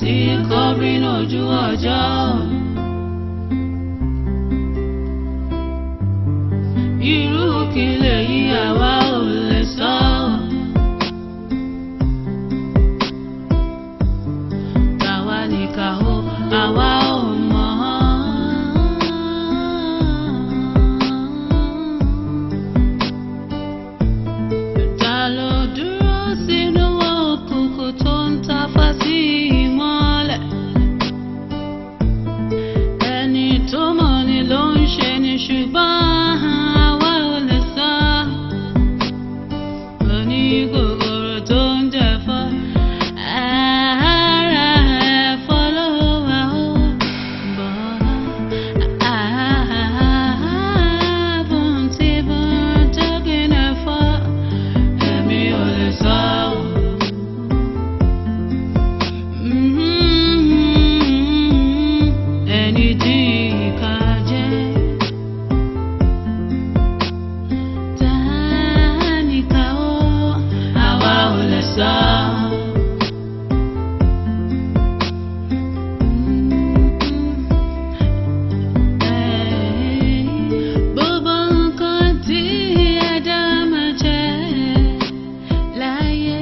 tí kọrin ojú ọjọ́. Irú kí lèyí àwa ò lè sọ. Tàwa nìkan ó àwa ò mọ̀. Ta ló dúró sínú òkùnkùn tó ń tafà sí ìmọ́lẹ̀? Ẹni tó mọ̀ ni ló ń ṣe ni ṣùgbọ́n àwa ò lè sọ. Oníkòkòrò tó ń jẹ̀fọ́, ara ẹ̀fọ́ ló wà ó bọ̀. Bùn tí bùn tó kí n ẹ̀fọ́, èmi ò lè sọ. Ẹni tí ìkà jẹ́, táníkà ó, àwa ò lè sọ. Gbogbo nǹkan tí ẹ̀dá máa jẹ́ láyé.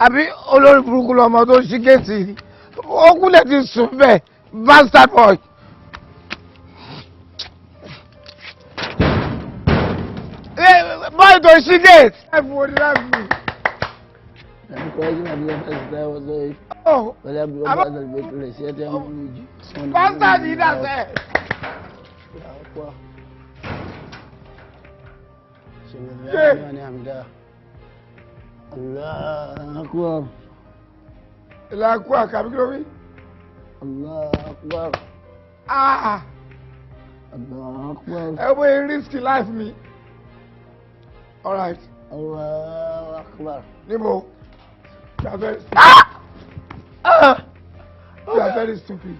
àbí olórí burúkú lọmọ tó ṣí géètì ó kúlẹ̀ ti sùn bẹ́ẹ̀ bastard boy. Boy tó ṣí géètì. Bastard yìí dà sẹ́. Allah Akbar. Allah Akbar kàbí kí ló wí? Allah Akbar. Ah! Allah Akbar. Ẹ bóyá risk life mi. All right. Allah Akbar. Níbo? You are very stupid. You are very stupid.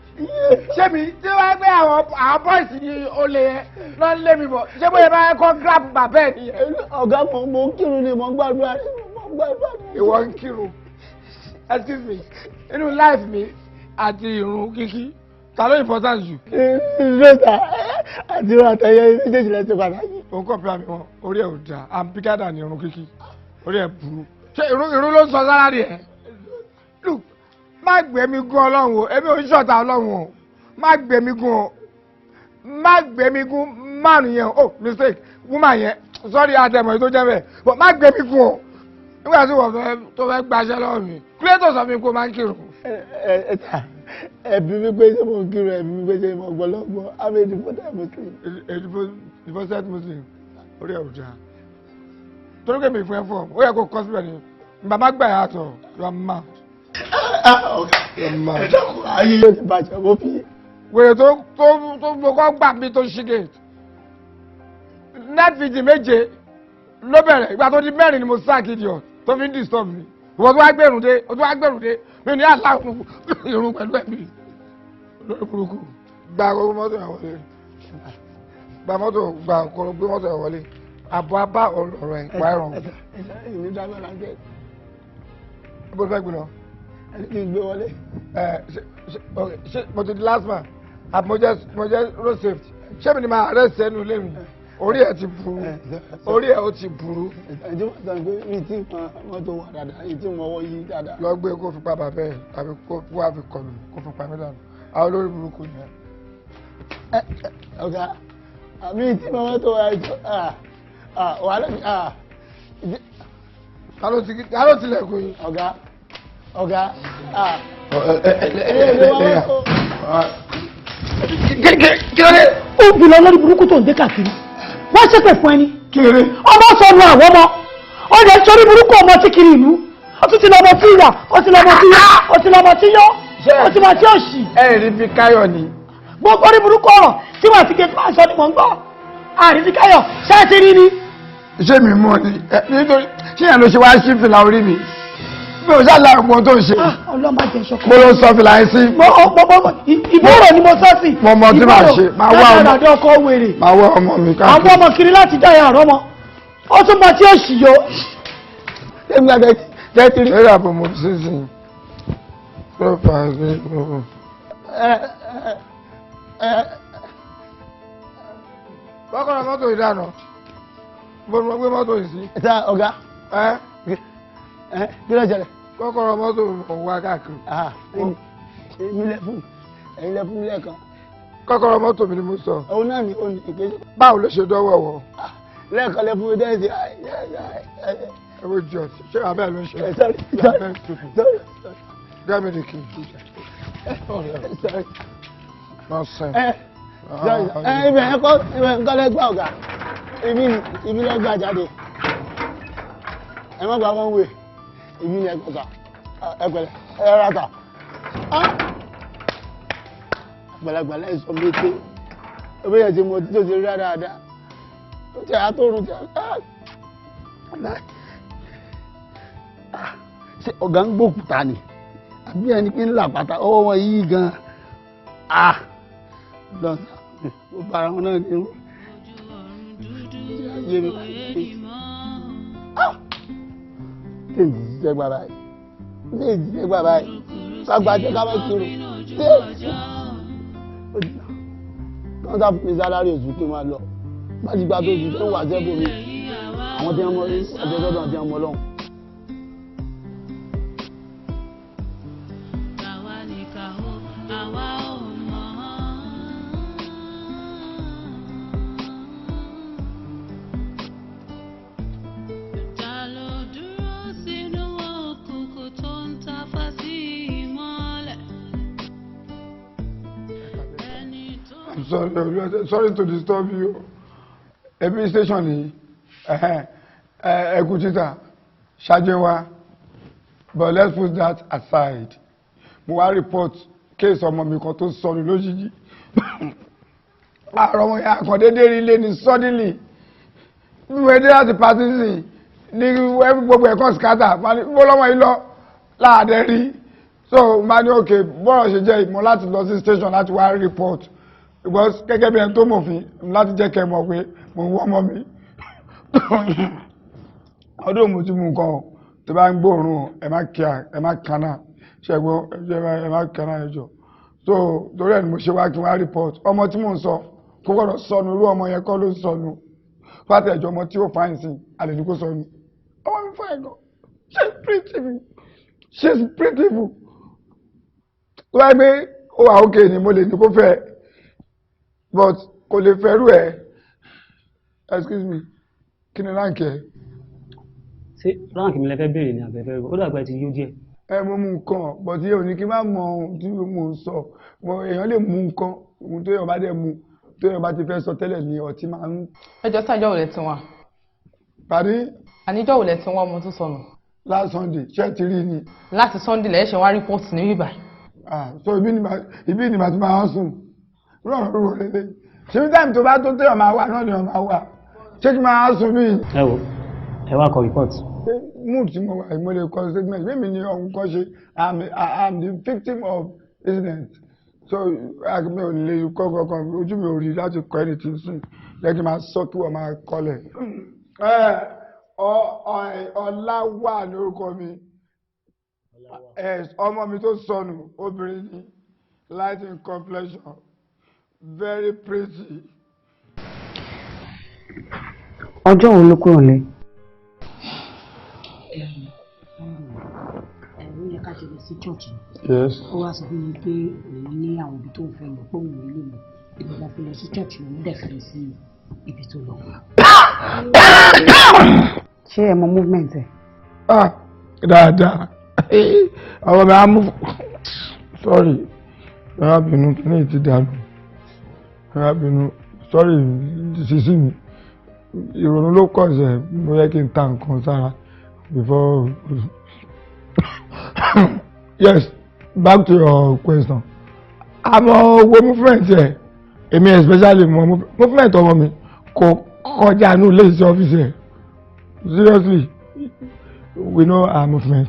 Ṣé mi tí wọ́n gbé àwọn boys yìí ó lé yẹn lọ lé mi bọ̀? Ṣé bóyá bá yẹ kó grab bàbá ẹ̀ nìyẹn? Ọ̀gá mo ń kírun ni mo ń gbàdúrà ni. Ìwọ ń kírun. Excuse me, inú life mi àti ìrun kíkí ta ló important jù? Ìrẹ́ta àti ìrun àtẹ̀yẹ méjèèjì lẹ́sẹ̀ pàtàkì. Òun kọ̀ pé àmì wọn orí ẹ̀ ò dáa, àmpíkádà ni ìrun kíkí, orí ẹ̀ burú. Ṣé ìrun ló ń sọ sára rí ẹ̀? Look, má gbé mi gún Ọlọ́run o, èmi ò ń ṣọ̀tá Ọlọ́run o, má gbé mi gún o, má gbé mi gún márùn yẹn o, oh mistake, woman yẹn, sorry àtẹ̀mọ̀ yìí tó jẹ́ bẹ́ẹ̀, but má gbé mi gún o. Nígbà tí wọ́n fẹ́ tó fẹ́ gbaṣẹ́ lọ́wọ́ mi kílé tó sọ fún mi kó máa ń kírun. Ẹbí mi pé ṣé mo ń kírun, ẹbí mi pé ṣé mo gbọ́lọ́gbọ́, I'm a devoted Muslim. Devoted Muslim orí ẹ̀ ò dáa. Torí pé mi fún ẹ fọ́ ó yẹ kó kọ́ síbẹ̀ ni bàbá gbà yà àtọ̀ you are mad. Ayé yóò ti bàjẹ́ mo fi. Wèrè tó gbogbo gbà mí tó ṣí gate. Net fìdí méje ló bẹ̀rẹ̀ ìgbà tó di mẹ́rin ni mo sack idiot tó fi ń disturb mi. Ìwọ tó wá gbẹ̀rún dé mi ní àláhùn irun pẹ̀lú ẹ̀mí lórí burúkú. Gba gbogbo mọ́tò yẹn wọlé. Gba mọ́tò gbé mọ́tò yẹn wọlé. Àbọ̀ abá ọ̀rọ̀ ẹ̀ pa ẹ̀rọ. Ìní dáná la gẹ̀. Bó fẹ́ gbé lọ. Ẹni kì í gbé wọlé. Ṣé mo ti di last man? Àbí mo jẹ́ road safety? Ṣé mi ni máa arrest ẹnu ilé mi? Orí ẹ̀ ti burú. Orí ẹ̀ ó ti burú. Ẹ̀jẹ̀ wọ́n sọ pé mi ti mọ mọ́tò wà dáadáa, èyí tí mo wọ́ yí dáadáa. Lọ gbé kó fi pa bàbá ẹ̀ tàbí kó wá fi kọlù kó fi pa mí dànù. Àwọn olórí burúkú yẹn. Ọ̀gá, àmì tí mo mọ́tò wà jọ wàhálà mi. Ta ló tilẹ̀kùn yìí? Ọ̀gá. Kí ló dé? Ó bí lọ lórí burúkú tó ń dé káàkiri. Wọ́n ṣépè fún ẹni. Kí ló dé? Ọmọ sọnù àwọn ọmọ. Ó lè torí burúkú ọmọ tí kiri ìlú. Ó tún ti lọ́mọ tí ìyà, ó ti lọ́mọ tí yá, ó ti lọ́mọ tí yó, ó ti mọ tí ó ṣì. Rí fi káyọ̀ ni. Gbogbo orí burúkú ọ̀rọ̀ tí wọ́n ti gẹ̀ẹ́sì máa ń sọ ni mò ń gbọ́. Àrí fi káyọ̀ ṣé ẹ ti rí ni? Ṣé mi mọ̀ ni? Nítorí ṣé yẹn ló ṣe wá sí fìlà orí mi? mi ò ṣàlàyé ọgbọ́n tó ń ṣe. ọlọ́mọ jẹ ṣọkọ. mo ló sọ fìlà yín sí. ìbọ̀rọ̀ ni mo sọ sí. mo mọ tí màá ṣe máa wá ọmọ. látàdà ọkọ wèrè. máa wá ọmọ mi káàkiri. àwọn ọmọ kiri láti dá yàrá ọmọ ó tún bá tí ó ṣì yọ. èmi àti tẹ́tìrì. eré àpò mo sì sìn. tó fà á sí gbogbo. kọ́kọ́rọ́ mọ́tò ìdáná mo gbé mọ́tò yìí sí. ẹ̀ta ọ̀gá. kí ló ṣẹlẹ̀. kọ́kọ́rọ́ mọ́tò ọ̀wá káàkiri. èmi lẹ́fún ẹ̀yin lẹ́fún mi lẹ́ẹ̀kan. kọ́kọ́rọ́ mọ́tò mi ni mo sọ. òun náà ni òun ìkejì. báwo ló ṣe dọ́wọ́ wọ. lẹ́ẹ̀kan lẹ́fún mi dẹ́sí. ẹ wo jọ ṣé abẹ́ ló ń ṣe. Give me the key. Sorry. Nonsense. Ibẹ̀ ẹ̀kọ́ nǹkan lẹ́gbàá ọ̀gá. Ibi lẹ́gbàá jáde. Ẹ má gba one way. Ibi lẹ́gbàá. Ẹgbẹ̀lẹ̀ ẹ̀rọ̀ta. Àgbàlagbà láìsọ mété. Ebe yẹn ti mọ tí tó ti rí dáadáa. Ó ti àtòrùn ti ṣe ọ̀gá ń gbókùtà ni. Àbí ẹni pé ńlá pátá ọwọ́ wọn yìí gan-an lọ́nà ó bára wọn náà ní ayé mi téèjì jíjẹ́ gbà báyìí téèjì jíjẹ́ gbà báyìí kágbá jẹ́ ká má kiri wọ́n sá fún mi sálárì oṣù kí n máa lọ gbájúgbá tó oṣù tó wà sẹ́bù mi àwọn tí wọ́n mọ àjẹsọ́dọ̀ tí wọ́n mọ lọ́hùn. Sorry to disturb you. Every station ni Ekutita, Shajewa, but let's put that aside. Mo wá report case ọmọ mi kan tó sọnù lójijì. Àrọ̀ ọmọ yẹn àkàndédé rí ilé ní suddenly. Bí wọ́n dé láti pàtí sí ní gbogbo ẹ̀kọ́ skata, mo lọ́mọ yìí lọ láàdẹ́ rí. So, ma ní okay, bọ́rọ̀ ṣe jẹ́ ìmọ̀ láti lọ sí station láti wá report. Because gẹ́gẹ́ bí ẹni tó mòfin láti jẹ́ kẹ́ mọ̀ pé mo ń wọ́ ọmọ mi. Ọdún mo ti mú nǹkan tó bá ń gbóòórùn ẹ má kánà ṣẹ́gbọ́n ẹ má kánà ẹjọ́. So torí ẹ̀ ni mo ṣe wá kí n wá report. Ọmọ tí mò ń sọ kó gbọ́dọ̀ sọnù irú ọmọ yẹn kọ́ ló sọnù. Pátá ẹ̀jọ̀ ọmọ tí ó fáyìn sí alẹ́ ní kó sọnù. Ọmọ mi fáyìn gan. She's prettiful. Tó bá gbé ó wà ókè ni mo lè ní kó fẹ́ but kò lè fẹ́rù ẹ̀. Excuse me, kí ni ránkì ẹ? Ṣé ránkì mi lẹ́fẹ́ béèrè ní àbẹ̀fẹ́ ó dàgbà ti yóò jẹ́. Mo mú nǹkan but yóò ní kí n má mọ ohun tí mo ń sọ. Èèyàn lè mú nǹkan ohun tó yàn bá dẹ̀ mú tó yàn bá ti fẹ́ sọ tẹ́lẹ̀ ní ọtí máa ń. Ẹjọ́ sájọ́ ò lẹ ti wọn. Pàdé. Àníjọ́ ò lẹ ti wọn ọmọ tó sọnù. Last Sunday ṣé ti rí ni. Láti Sunday lẹ́yìn ṣe wá rìpọ́ọ̀tì ní bíbá. So ibi ni màá tún máa sùn. Rọrùn lélẹ̀. Ṣé bí táìmù tó bá tó tẹ̀yọ̀ máa wà náà ni wọ́n máa wà. Ṣé kí máa sùn mí? Ẹ wo ẹ wá kọ report. Mood tí mo wà mo lè kọ statement. Bí mi ni ọ̀hún kọ́ ṣe I'm the victim of incident. So mi ò lè kọ́ kankan ojú mi ò rí láti kọ ẹni tí ń sùn. Jẹ́ kí n máa sọ kí wọ́n máa kọ́lẹ̀. Ọlá wà lórúkọ mi. Ọmọ mi tó sọnù obìnrin ni light in complexion. Very pretty. Ọjọ́ wo ló kúrò lé? Ó yẹ ká ti lọ sí church. Yes. Ó wá sọ fún mi pé òun ní àwọn ibi tó ń fẹ́ lọ pé òun nílò lọ. Ìgbà fi lọ sí church lòun dẹ̀ fẹ́ sí ibi tó lọ. Ṣé ẹ mọ movement ẹ? Dáadáa. Àwọn ọmọ mi move. Sorry. Arábìnrin kìíní ti dànù. Arábìnrin sorry sísí mi. Ìrònú ló kọ̀ ṣe mo yẹ kí n ta nǹkan sára before. Yes, back to your question. Àmọ́ wo movement ẹ̀ èmi especially movement ọmọ mi kò kọjá inú ilé iṣẹ́ ọ́fíìsì ẹ̀. Seriously, we know our movement.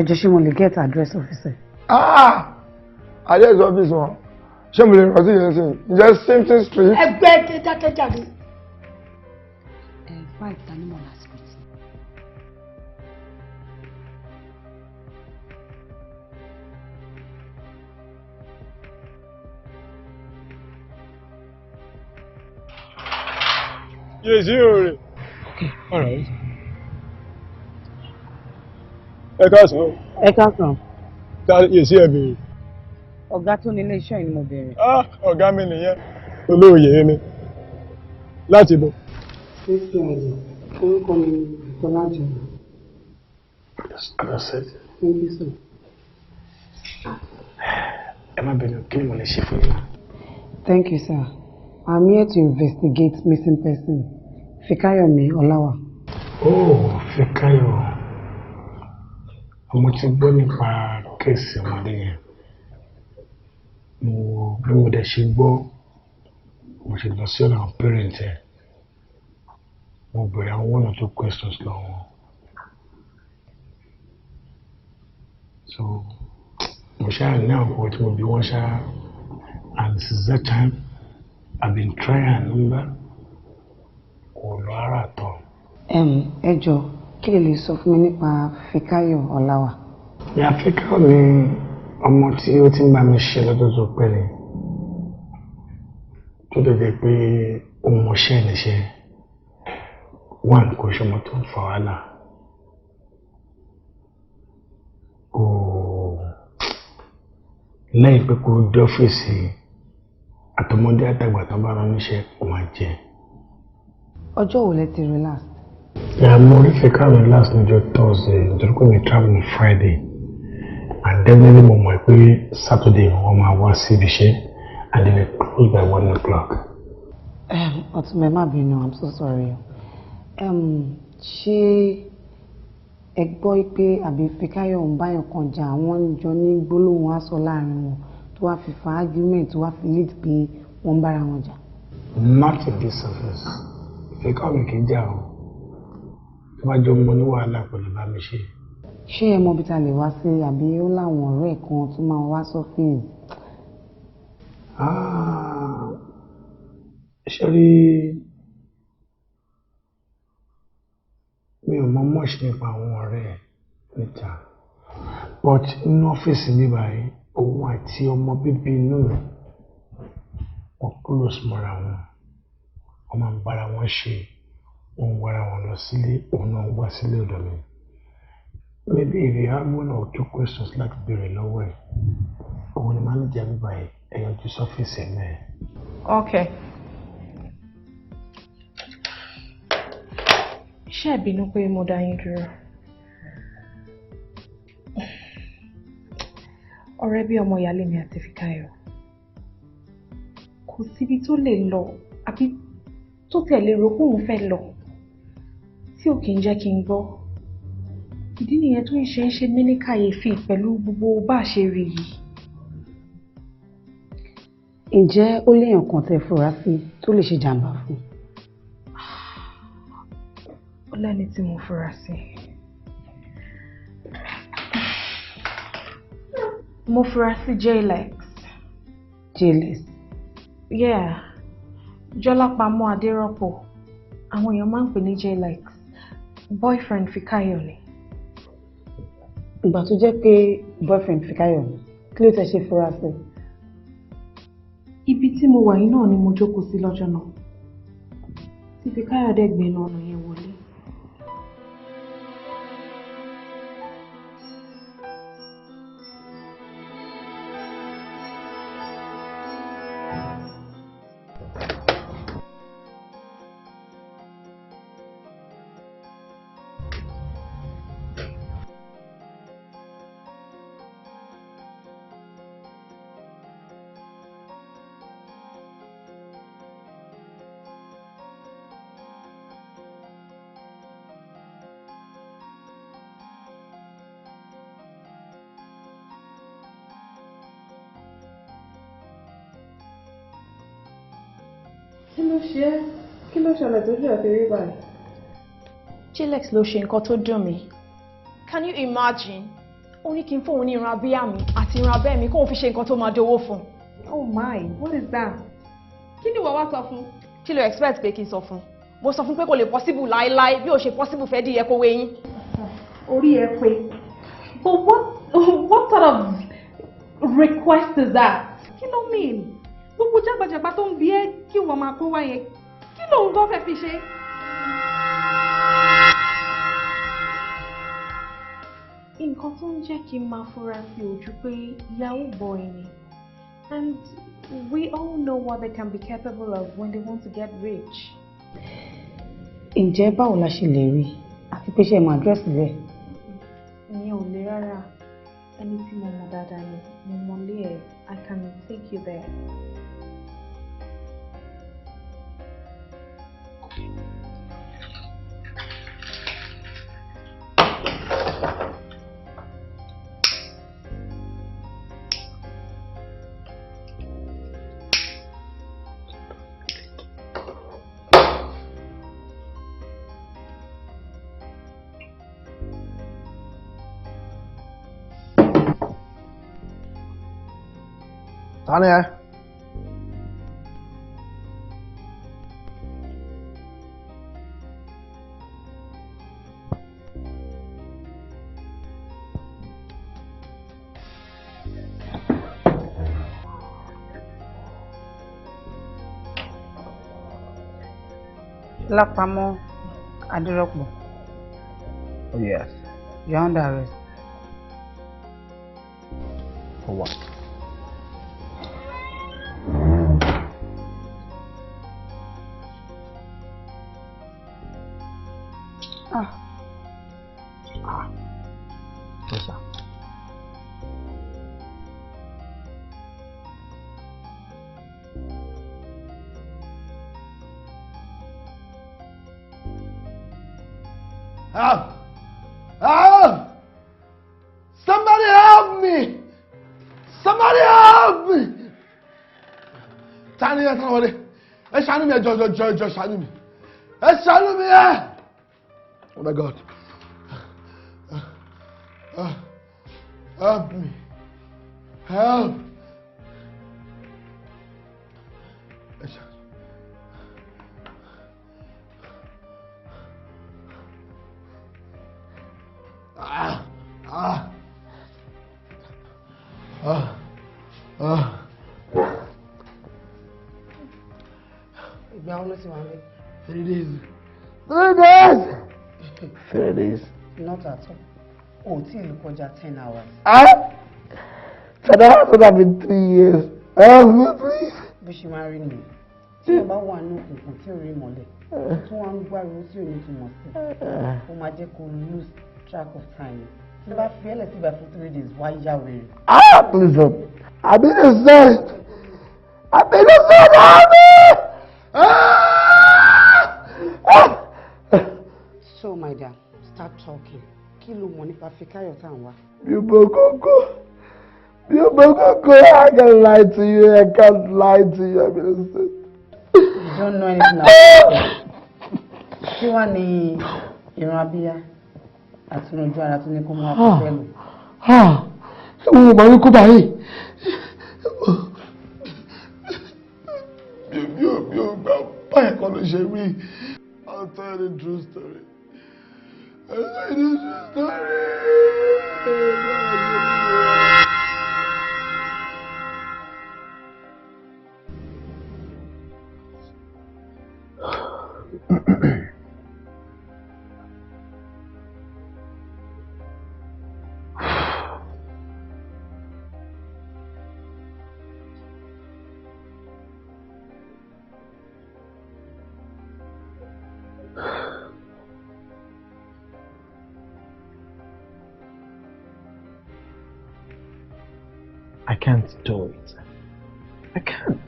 ẹ jọ̀ọ́ ṣé mo lè get address officer. Address office wọn ṣé mo lè rántí yẹn sí just Simpson Street. ẹgbẹ́ kẹjákẹjáde. 5 Damola Street. Yes, you. Okay, all right. Ẹ káàsán. Ẹ káàsán. Yes, ẹ béèrè. Ọ̀gá tó ní ilé iṣẹ́ yìí ni mo béèrè. Ọ̀gá mi nìyẹn. Olóòye mi. Láti bọ̀. Fífi ọ̀dọ̀ orúkọ mi Solaja. Understood. Thank you, sir. Ẹ má bínú, kí ni mo lè ṣe fún yín? Thank you, sir. I'm here to investigate missing person. Fikayomi Olawa. Oh, Fikayo. Mo ti gbọ́ nípa kéèsì ọmọdé yẹn. Bí mo dẹ̀ ṣe gbọ́, mo ṣe lọ sí ọ̀nà àwọn parent ẹ̀. Mo bèrè àwọn one or two questions lọ́wọ́. So, mo ṣáà ní àwọn ọkọ̀ tí mo bí wọ́n ṣáà, and since that time, I've been trying number. Kò lọ ara tọ̀. Ẹ jọ̀ọ́, kí lè sọ fún mi nípa Fikayo Olawa? Ìyá Fikayo ni ọmọ tí ó ti ń bá mi ṣe lọ́dún tó pẹ́ ni. Tó dẹ̀ pé ó mọṣẹ́ níṣẹ́. One kò ṣọmọ tó ń fa wàhálà. Lẹ́yìn pé kò dé ọ́fíìsì àtọmọdé àtàgbà tó bá rán níṣẹ́ kò máa jẹ. Ọjọ́ wo lẹ ti relax? Mo rí Fikayo relax níjọ́ Thursday nítorí pé mi travel ní Friday. And definitely mo mọ̀ pé Saturday wọ́n máa wá sí ibi iṣẹ́ and they will close by 1 o'clock. Ọ̀túnbẹ má bínú, I'm so sorry. Ṣé ẹ gbọ́ pé àbí Fikayo ń báyọ̀ kan jà wọ́n jọ ní gbólóhùn aṣọ láàrin wọn tó wá fi fa argument tó wá fi lead pé wọ́n ń bára wọn jà? Not in this office. Fikayo kì í jà o. Tó bá jọ mọ ní wàhálà pẹ̀lú bá mi ṣe. Ṣé ẹ mọ̀ bí ta lè wá sí àbí ó láwọn ọ̀rẹ́ kan tó máa wá sọ́fíìsì? Ṣé rí mi ò mọ much nípa àwọn ọ̀rẹ́ níta, but nínú ọ́fíìsì mi báyìí òun àti ọmọ bíbí inú mi wọ́n close mọ́ra wọn, wọ́n máa ń bára wọn ṣe, wọ́n ń wára wọn lọ sílé, òun náà ń wá sílé ọ̀dọ̀ mi. Maybe if you have 1 or 2 questions láti béèrè lọ́wọ́ ẹ̀, òun ni manager mi báyìí ẹ̀yàn ju sọ́fíìsì ẹ̀ mẹ́ẹ̀. Okay. Ṣé ẹ bínú pé mo dá yín dúró? Ọ̀rẹ́ bí ọmọ ìyálé mi àti Fikayo. Kò síbi tó lè lọ àbí tó tẹ̀lé ro pé òun fẹ́ lọ tí ò kì í jẹ́ kí n gbọ́. Ìdí nìyẹn tó ń ṣe mí ní kàyéfì pẹ̀lú gbogbo bá a ṣe rí yìí. Ǹjẹ́ ó léèyàn kan tẹ́ fura sí tó lè ṣe jàǹbá fún? Ó lẹ́ni tí mo fura sí. Mo fura sí Jaiye. Jaiye? Yeah. Jọlápamọ́ Adérọ́pò. Àwọn èèyàn máa ń pè ní Jaiye. Boyfriend Fikayo ni. Ìgbà tó jẹ́ pé boyfriend Fikayo ni, kí ló tẹ́ ṣe fura sí? Ibi tí mo wà yìí náà ni mo jókòó sí lọ́jọ́ náà. Tí Fikayo dẹ̀ gbé ọ̀nà yẹn wọlé. Kí ló ṣẹlẹ̀ tó jẹ́ àtẹ̀rí báyìí? Jaiye ló ṣe nǹkan tó dùn mí. Can you imagine? Ó ní kí n fóun ní irun abíyá mi àti irun abẹ́ mi kóun fi ṣe nǹkan tó máa dówó fún. Oh my, what is that? Kí ni ìwọ wá sọ fún? Kí ló expect pé kí n sọ fún? Mo sọ fún pé kò lè possible láéláé bí ó ṣe possible fẹ́ díyẹ kó wé yín. Orí ẹ pé. But what sort of request is that? Kí ló mean? Gbogbo jágbàjàgbà tó ń bí ẹ́ kí wọ́n máa kó wá yẹn. Kí ló ń gbọ́ fẹ́ fi ṣe? Nǹkan tó ń jẹ́ kí n máa fura sí ojú pé yahoo boy ni. And we all know what they can be capable of when they want to get rich. Ǹjẹ́ báwo la ṣe lè rí àti pé ṣe mọ àdírẹ́sì rẹ̀? Ìyẹn ò le rárá. Ẹni tí mo mọ̀ dáadáa ni mo mọ̀ lé ẹ̀. I can take you there. Tani ẹ? Lápamọ́ Adérọ́pọ̀. Oh yes. You're under arrest. For what? Yes, sir. Help! Help! Somebody help me! Somebody help me! Tani ẹ tán wọlé. Ẹ ṣàánú mi, ẹ jọ̀ọ́ ṣàánú mi. Ẹ ṣàánú mi ẹ! Oh my God. Help me. Help. Ìgbà wo ló ti wà ní? 3 days. 3 days! 3 days. Not at all. Oh, till you kọjá 10 hours. So that would have been 3 years. Help me, please. Bí ṣe máa rí mi. Tí o bá wà ní òkùnkùn tí ò rí mọ́lẹ̀, tí wọ́n ń gbárùú tí ò ní túmọ̀ sí, ó máa jẹ́ kó lose track of time. Tí bá fi ẹlẹ́sìn ìgbà fún 3 days, wá yá wèrè. Please help. I've been inside. I've been inside. Help me! So, my dear, start talking. Kí ló mọ̀ nípa Fikayo tá à ń wá? You I can't lie to you. I can't lie to you. I've been innocent. You don't know anything about it. Kí wá ní irun abíyá àti irun ojú ara tó ní kó mú wá pẹ̀lú? Ṣé mo máa ń kó báyìí? Bí o gbà báyìí kan ló ṣe rí. I'll tell you the true story. I'll tell you the true story. I can't do it. I can't.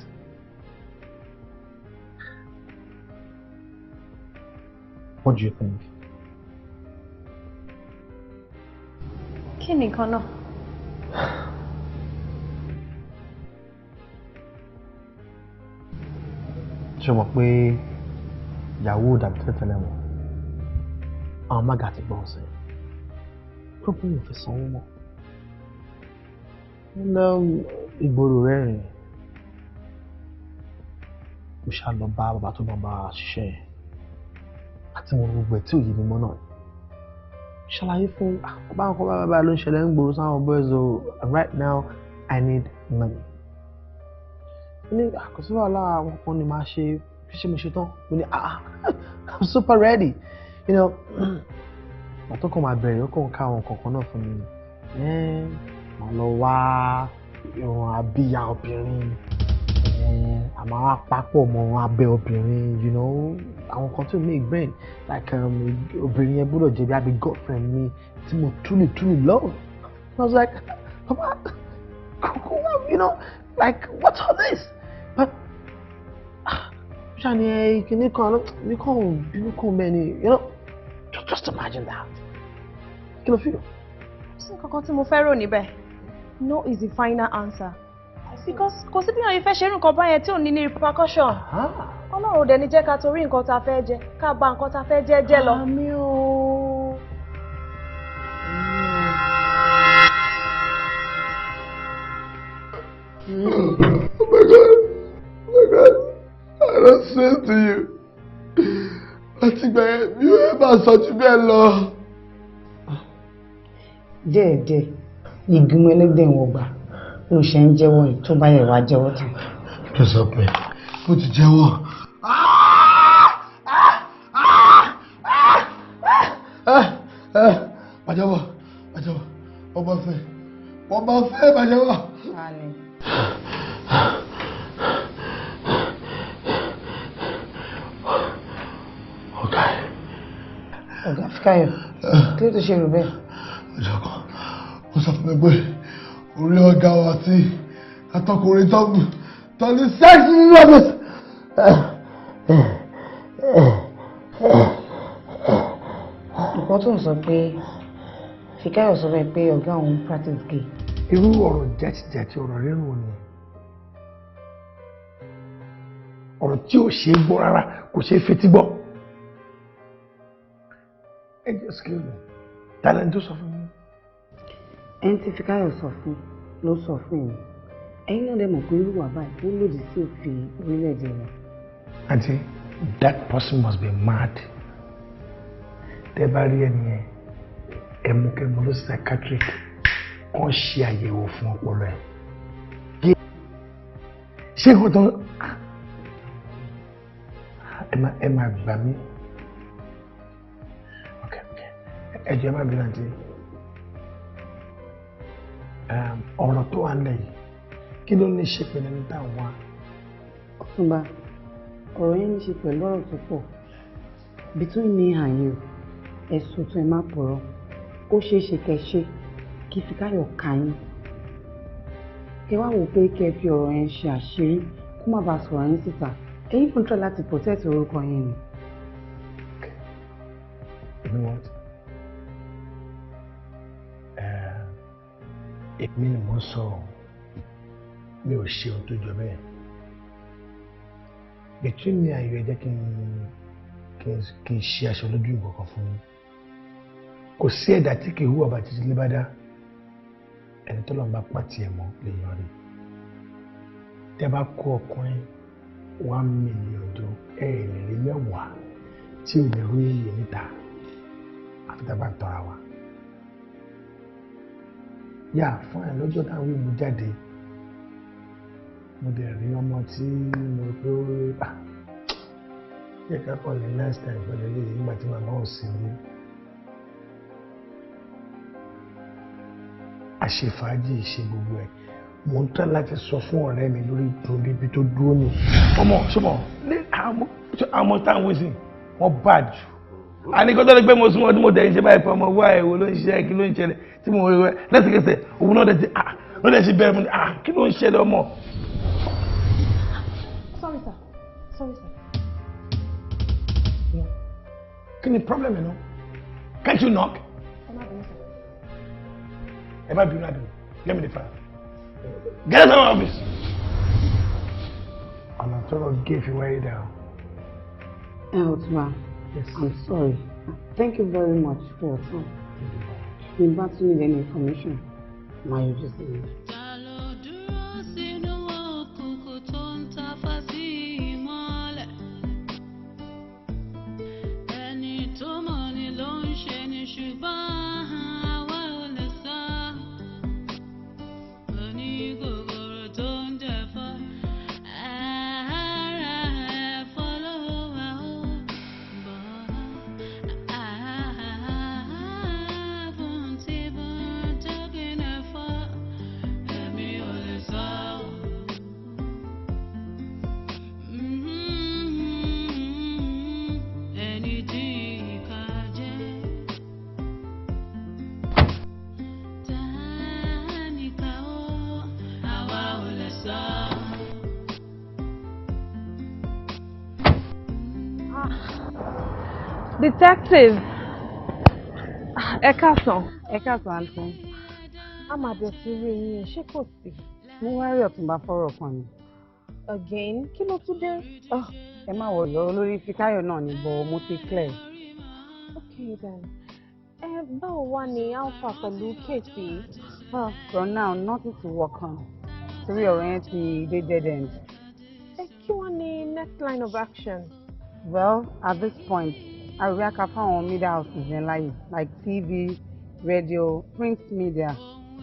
What do you think? Kí ni nǹkan náà? Ṣé o mọ̀ pé ìyàwó dàbí tẹ́tẹ́lẹ̀ wọn? Àwọn mága ti gbọ́ ọ̀sẹ̀. Pọ́pọ́ yóò fi sanwó mọ́. ìgboro rẹ̀ rìn mo ṣá lọ bá bàbá tó bá bá ṣiṣẹ́ yẹn àti mo gbogbo ẹ̀ tí ò yé mi mọ́ náà ṣàlàyé fún bàbá nǹkan bàbá ló ń ṣẹlẹ̀ ń gbòòrò sáwọn boys o right now I need money. ní àkọsí wàhálà àwọn kan ni máa ṣe fi ṣe mo ṣe tán mo ní I'm super ready you know àtọ́ kan máa bẹ̀rẹ̀ ó kàn ká àwọn kankan náà fún mi màá lọ wá irun abíyá obìnrin àmọ́ àwọn àpapọ̀ mọ́ abẹ́ obìnrin you know àwọn kan tó make brain like obìnrin yẹn gbọ́dọ̀ jẹ́ bí abẹ́ girlfriend mi tí mo truly love I was like papa you know like what's all this but ṣáà kìíní kan ní kàn bẹ́ẹ̀ ni you know just imagine that kí ló feel. sí kankan tí mo fẹ́ rò níbẹ̀ no is the final answer because kò sí bí wọn yìí fẹ́ ṣe irú nǹkan báyẹn tí ò ní ní repercussion ọlọ́run dẹ̀ ní jẹ́ ká torí nǹkan tá a fẹ́ jẹ ká bà nǹkan tá a fẹ́ jẹ lọ. àmì o. Oh my God, I don't say to you. Láti gbà yẹn mi ò ẹ máa sọ jù bẹ́ẹ̀ lọ. Díẹ̀díẹ̀ ìgbìmọ̀ ẹlẹ́gbẹ̀ẹ́ wọn gbà ló ṣe ń jẹ́wọ́ yìí tó bá yẹ wá jẹ́wọ́ tán. Kí sọ pé mo ti jẹ́wọ́. Bàjẹ́wọ̀ wọ́n bá fẹ́ bàjẹ́wọ̀. Ọ̀gá Fíkáyọ̀, kí ló tó ṣe rò bẹ́ẹ̀? Ọjọ́ kan, ó sọ fún mi pé orí ọ̀gá wa tí atọ́kùnrin tó ní sẹ́ẹ̀sì nínú ọ̀dọ̀. Nǹkan tó ń sọ pé Fíkáyọ̀ sọ bẹ́ẹ̀ pé ọ̀gá òun practice gay. Irú ọ̀rọ̀ jẹ́tìjẹ́tì ọ̀rọ̀ rírun ni. Ọ̀rọ̀ tí ò ṣe é gbọ́ rárá kò ṣe é fetí gbọ́. Excuse me, talent tó sọ fún mi. Ẹni tí Fíkáyọ̀ sọ fún ló sọ fún yín. Ẹ̀yin náà dẹ̀ mọ̀ pé irú wà báyìí ó lòdì sí òfin orílẹ̀-èdè wọn. Auntie, that person must be mad. Tẹ́ bá rí ẹni yẹn, ẹ̀mùkẹ́mù ló psychiatric kàn ṣe àyẹ̀wò fún ọpọlọ ẹ̀. Ṣé nǹkan tó ẹ máa gbà mí? Ẹ jẹ́ má bí láti ọ̀rọ̀ tó wà nílẹ̀ yìí kí ló ní ṣe pẹ̀lú ẹni táwọn wá. Ọ̀túnba ọ̀rọ̀ yẹn ní ṣe pẹ̀lú ọ̀rọ̀ tó pọ̀ between me and you ẹ̀sùn tó ẹ má pọ̀rọ̀ ó ṣeé ṣe kẹ́ ṣe kí Fíkáyọ̀ ká yín kẹ́ wá wò pé kẹ́ fi ọ̀rọ̀ yẹn ṣe àṣírí kó má bàa sọ̀rọ̀ yín síta ẹ̀yin fún tọ́ láti protect orúkọ yẹn ni. You know what? Èmi ni mo sọ mi ò ṣe ohun tó jọ bẹ́ẹ̀. Between me and you ẹ jẹ́ kí n ṣe aṣọ lójú ìbọn kan fún yín. Kò sí ẹ̀dá tí kì í hùwà bá títí lé bá dá. Ẹni tó lọ́n bá pàtì ẹ̀ mọ́ lè yan rí. Tẹ́ bá kó ọkùnrin 1 million jọ ẹ̀ẹ́dẹ̀rẹ̀ mẹ́wàá tí ò lè rú èyí níta àfi tá a bá ń tọ́ra wa. Yà fún ẹ lọ́jọ́ táwọn ìmú jáde mo dẹ̀ rí ọmọ tí mo rò pé ó rí yẹ ká kọ́ ní last time pẹ̀lú ilé nígbà tí màmá ò sí ní. Àṣefàájì ṣe gbogbo ẹ̀ mo ń tọ́ láti sọ fún ọ̀rẹ́ mi lórí ìdúró ibi tó dúró ní. ọmọ ṣọmọ ní àwọn táwọn èsì wọn bá jù. A ní kó tó lè pé mo súnmọ́ ọdún mo tẹ̀ ń ṣe báyìí pé ọmọ wá ẹ̀wò ló ń ṣe kí ló ń ṣẹlẹ̀ tí mo rí rẹ̀ lẹ́sẹ̀kẹsẹ̀ òun náà dẹ̀ ti bẹ̀rẹ̀ mu ní kí ló ń ṣẹlẹ̀ ọmọ. Sorry sir. Kí ni problem yẹn náà? Can't you knock? Ẹ má bínú àdùn. Get me the file. Get out of my office. Ọ̀nà tó lọ gé fi wáyé dà o. Ọ̀túnba. Yes. I'm sorry. Thank you very much for your time. If you need any information, my just Detective. Ẹ káàsán. Anton. A máa bẹ̀ sí rí yín, ṣé kò sí? Mo wá rí Ọ̀túnba fọ́rọ̀ kan ni. Again, kí ló tún dé? Ẹ má wọ̀ lọ́rọ̀ lórí Fíkáyọ̀ náà ni bọ̀ mo ti clear. Okay then. Báwo wá ni Alpha pẹ̀lú Katie? For now, nothing to work on. Torí ọ̀rọ̀ yẹn ti dé dead end. Kí wá ni next line of action? Well, at this point, àròyé aka fáwọn media houses yẹn láyè like TV, radio, print media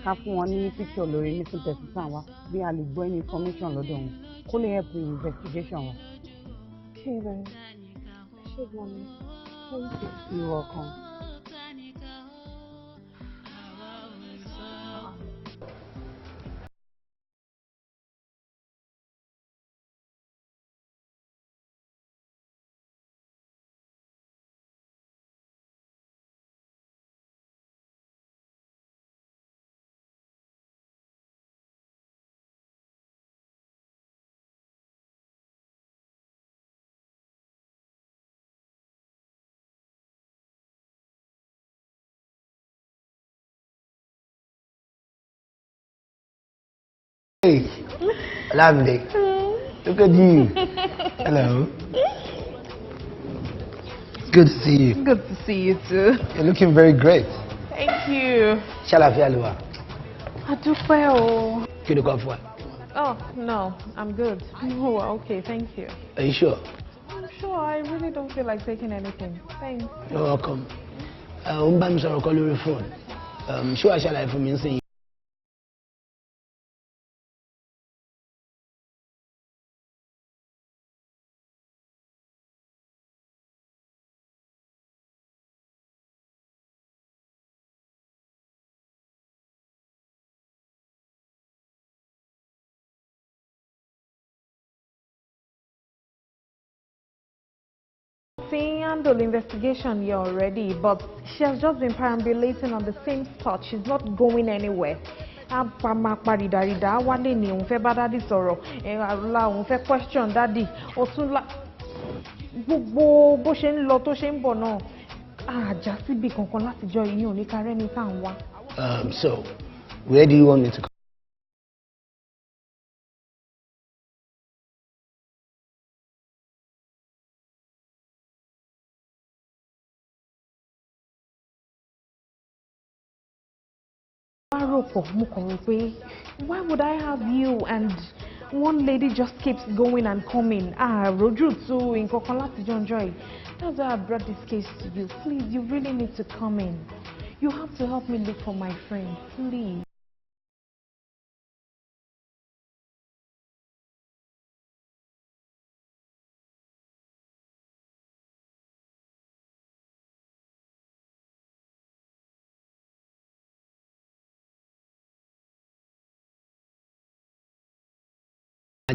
ká fún wọn ní picture lórí missing person wa bí a lè gbọ́ any information lọ́dọ̀ wọn kó lè help in investigation wa. Okay then. Ṣé wọ́n ní? Thank you. You're welcome. Hey, lovely. Look at you. Hello. It's good to see you. Good to see you too. You're looking very great. Thank you. Ṣàlàáfíà ló wà. A dúpẹ́ o. Kí ló kọ́ fún ẹ? Oh, no, I'm good. Oh, okay, thank you. Are you sure? I'm sure. I really don't feel like taking anything. Thanks. You're welcome. Ó ń bá mi sọ̀rọ̀ kọ́ lórí fóònù. Ṣé wàá ṣàlàyé fún mi nísìnyí? Handle investigation here already, but she has just been perambulating on the same spot. She's not going anywhere. Wálé ni òun fẹ́ bá dádì sọ̀rọ̀, àrùlá òun fẹ́ question dádì, ọ̀túnla gbogbo bó ṣe ń lọ tó ṣe ń bọ̀ náà àjà síbi kankan látijọ́ yìí ò ní kárẹ́ ní tá à ń wá. So, where do you want me to go? Why would I have you and one lady just keeps going and coming? Roju too in Kokolati John Joy. That's why I brought this case to you. Please, you really need to come in. You have to help me look for my friend, please.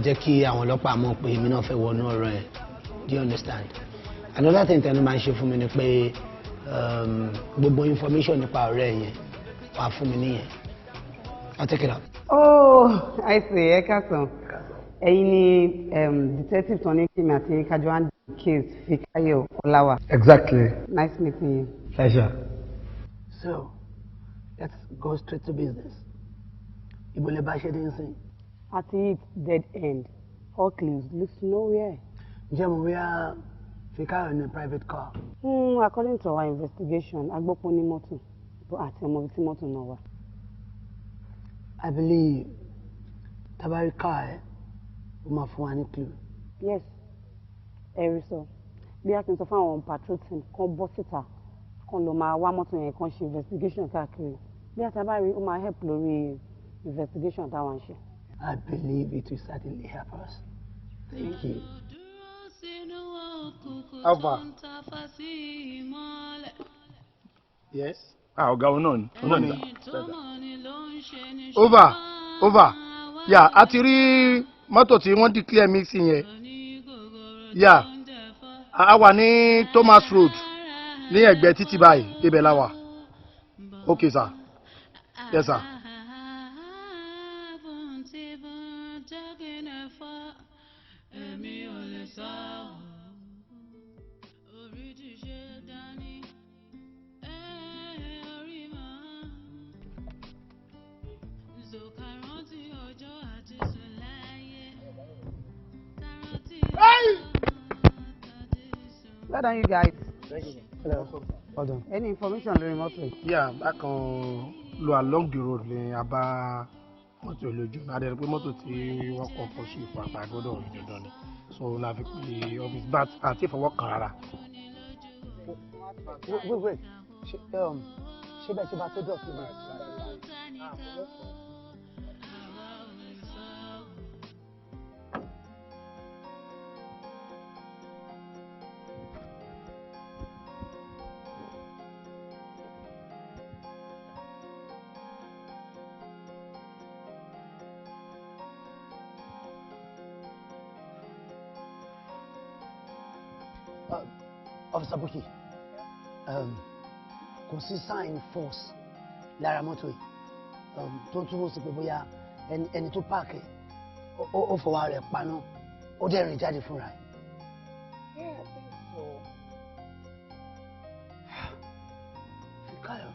Jẹ́ kí àwọn ọlọ́pàá mọ̀ pé èmi náà fẹ́ wọnú ọ̀rọ̀ ẹ̀. Do you understand? Another thing tẹnu máa ń ṣe fún mi ni pé gbogbo information nípa ọ̀rẹ́ yẹn wà fún mi nìyẹn. I'll take it out. Oh, I see. Ẹ káàsán. Ẹ̀yin ni detective Tony Kimi àti Kajuan case Fíkáyọ̀ Ọláwà. Exactly. Nice meeting you. Pleasure. So, let's go straight to business. Ibo lè bá ṣe dé nsìn. At it, dead end. All clues leads to nowhere. Jẹ́mu wíyá Fíkáyọ̀ in a private car. According to our investigation, agbọ́pọ̀ ní mọ́tò àti ọmọ tí mọ́tò náà wà. I believe tabari car ẹ̀ ó máa fún wa ní clue. Yes, ẹ̀rí sọ. Bí a ti sọ fún àwọn patrol team kan bọ́ síta kan lọ máa wá mọ́tò yẹn kan ṣe investigation káàkiri bí àtàbárí ó máa help lórí investigation táwọn ṣe. I believe it will certainly help us. Thank you. Alpha. Yes. Ọ̀gá òun náà ni. Over. Yeah, a ti rí mọ́tò tí wọ́n declare mixing yẹn. Yeah, a wà ní Thomas Road ní ẹ̀gbẹ́ títí báyìí ibẹ̀ la wà. Okay sir. Yes sir. Well done, you guys. Thank you. Hello. Hold on. Any information lórí mọ́tò? Yeah, I can lo along the road ní abá mọ́tò lójú. Adé pé mọ́tò tí wọ́n kọ́kọ́ sí ipò àgbà gbọ́dọ̀ rí dandan ni. So la fi pè office bat àti ìfọwọ́kàn rárá. Wait. Ṣé bẹ́ẹ̀ ṣe bá tó dọ̀ sí mi? Officer Buki, kò sí sign force lára mọ́tò yìí tó túmọ̀ sí pé bóyá ẹni tó páàkì ó fọwọ́ rẹ̀ paná ó dẹ̀ rìn jáde fúnra ẹ̀. Fikayo.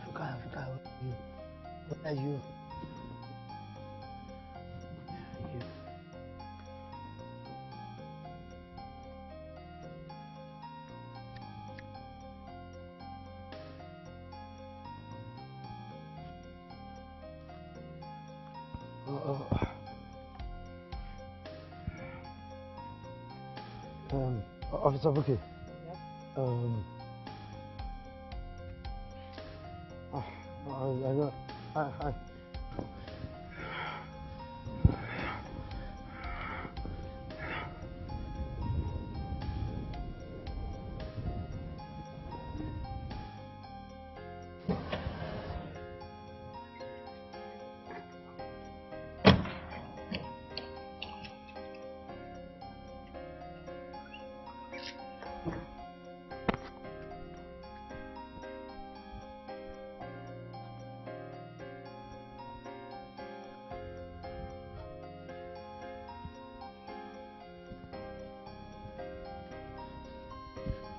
What are you? Officer Buki.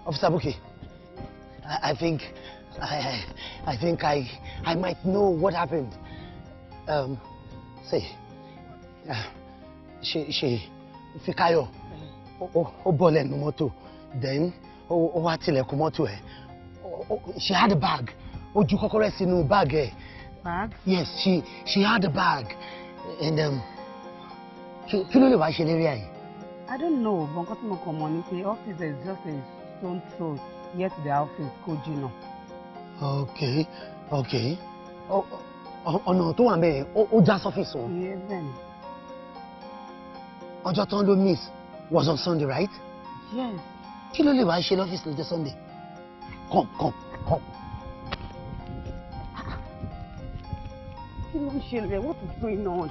I Officer Buki, I think I might know what happened. She Fikayo, ó bọ́ lẹ́nu mọ́tò, then ó wá tilẹ̀kùn mọ́tò ẹ̀. She had a bag. Ó ju kọ́kọ́rọ́ sínú bag ẹ̀. Bag? Yes, she had a bag, and kí ló lè wá ṣe lérí àyè? I don't know, but nǹkan tí mo kàn mọ̀ ni pé office is just a stone throw yet the office kò jìnnà. Okay. Ọ̀nà tó wà mẹ́rin ó já sọ́fíìsì wọn. Bẹ́ẹ̀ ni. Ọjọ́ tán ló miss was on Sunday, right? Yes. Kí ló lè wá ṣe lọ́fíìsì lọ́jọ́ Sunday? Come. Kí ló ń ṣe rẹ̀? What is going on?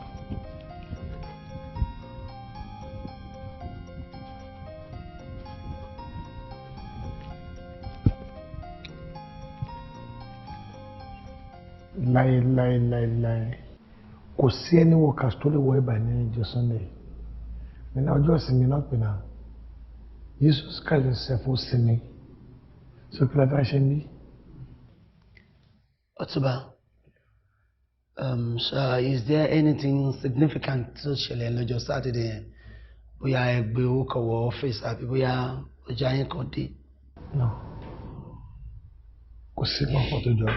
Láíláí kò sí ẹni workers tó lè wọ ẹ̀bà ní ọjọ́ Sunday nínú ọjọ́ ìsinmi náà pè náà Jesus Christ himself ó sinmi sókè láti ṣe ń bí. Otuba, sir, is there anything significant tó ṣẹlẹ̀ lọ́jọ́ Saturday yẹn? Bóyá ẹ gbé owó kan wọ ọ́fíìsì àbí bóyá ọjà yín kan dé? No, kò sí kankan tó jọ.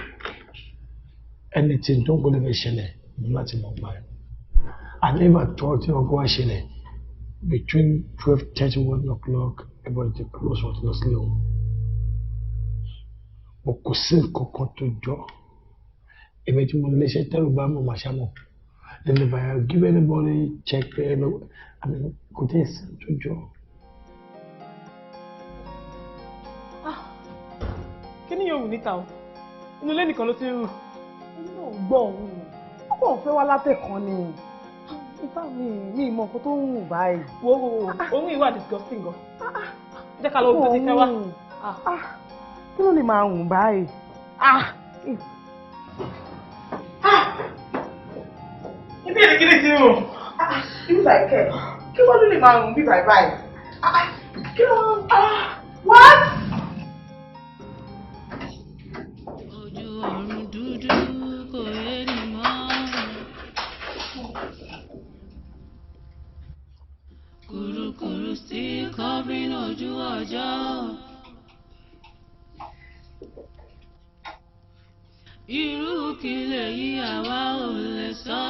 Anything tó ń gbọ́dọ̀ fẹ́ ṣẹlẹ̀ láti mọ̀ pa ẹ̀. I never thought tí wọ́n kó wá ṣẹlẹ̀ between 12:30 1 o'clock everybody dey close continuously o. mo kò sí nǹkan kan tó jọ èmi tí mo lè ṣe tẹ́rù bá mọ̀ màṣá mọ̀ and if I give anybody check I mean kò tí ì sí tó jọ. Kí ni yóò wù níta o inú ilé nìkan ló ti ń rùn. Inú náà gbọ́ òun ó kàn fẹ́ wá látẹ̀kan ni nípa mi ìmọ̀ nǹkan tó ń rùn báyìí. Wo òun ìwà disgusting gan. Jẹ́ ká lọ bí ó ti fẹ́ wá. Kí ló lè máa rùn báyìí? Ibi èdè kí ni ti rùn? Ibi báyìí kẹ̀, kí wọ́n ló lè máa rùn bí báyìí? Kí ló ń what? Ojú ọ̀run dúdú kò yé ni mọ́. Kùrukùru still covering ojú ọjọ́. Irú kí lèyí àwa ò lè sọ.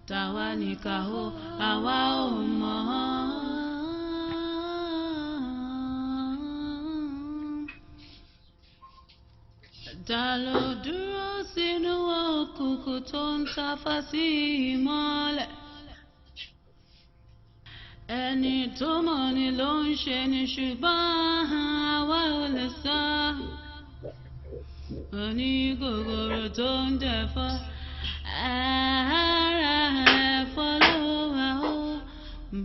Tàwa nìkan o àwa ò mọ̀. Ta ló dúró sínú òkùnkùn tó ń tafà sí ìmọ́lẹ̀? Ẹni tó mọ̀ ni ló ń ṣe ni ṣùgbọ́n àwa ò lè sọ. Onígògòrò tó ń dẹ̀fọ́ ara ẹ̀fọ́ ló wà ó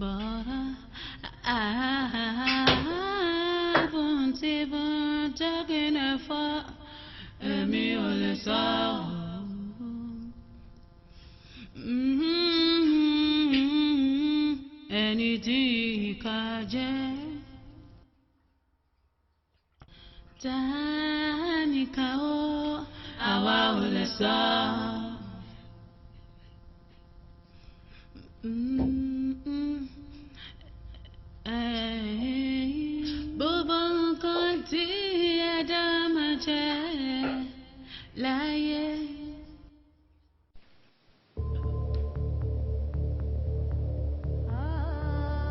bọ̀rọ̀ bùntìbùn tẹ́gìn ẹ̀fọ́ èmi ò lè sọ. Ẹni tí ìkà jẹ́ tánìkà ó àwa ò lè sọ. Gbogbo nǹkan tí ẹ̀dá máa jẹ́ láyé.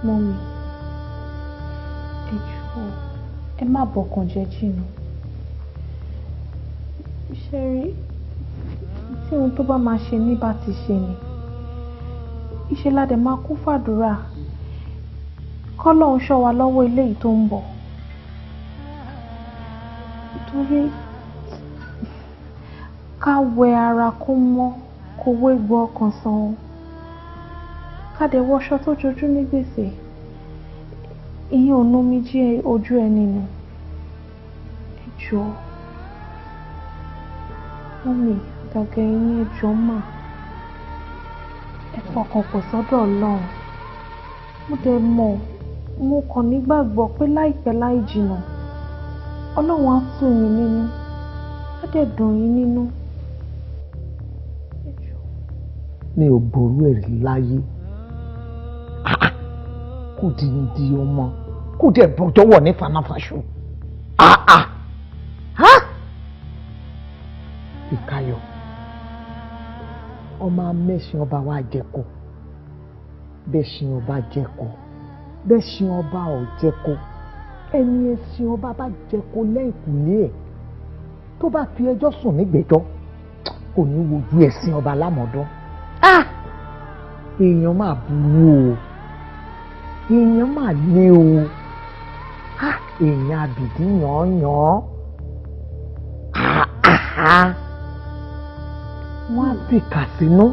Mọ́mí, ẹ jọ̀ọ́ ẹ má bọkàn jẹ́ jìnnà. Ṣé rí tí ohun tó bá máa ṣe ní bá ti ṣe ni ìṣe ládẹ máa kún fàdúrà k'Ọlọ́run ṣọ́ wa lọ́wọ́ eléyìí tó ń bọ̀. Torí ká wẹ ara kó mọ́ kó wé gbọ́ ọkàn san ká dẹ̀ wọṣọ tó jojú ní gbèsè ìyẹn ò nú mi jí ojú ẹni nù. Ẹ jọ̀ọ́ mọ́mí àgàgà ẹ̀yin ẹ jọ̀ọ́ mà ẹ fọkàn pọ̀ sọ́dọ̀ Ọlọ́run. Mo dẹ̀ mọ̀ mo kàn nígbàgbọ́ pé láìpẹ́ láì jìnnà Ọlọ́run á tù yín nínú á dẹ̀ dùn yín nínú. mi ò ború ẹ̀rí láyé kò di ọmọ kò dẹ̀ bọ́jọ́wọ́ ní fanáfaṣọ. Ìkáyọ̀ ọmọ amẹ́sìn ọba wa jẹ́kọ̀ bẹ́ẹ̀ ṣin ọba jẹ́kọ̀ bẹ́ẹ̀ ṣin ọba ò jẹ́kọ̀ ẹni ẹṣin ọba bá jẹ́kọ̀ lẹ́yìnkùlé ẹ̀ tó bá fi ẹjọ́ sùn nígbẹ́jọ́ kò ní wojú ẹṣin ọba lámọ̀dán. Èèyàn máa burú o èèyàn máa lé o èèyàn àbìdí yàn-án wọ́n á fi kà sínú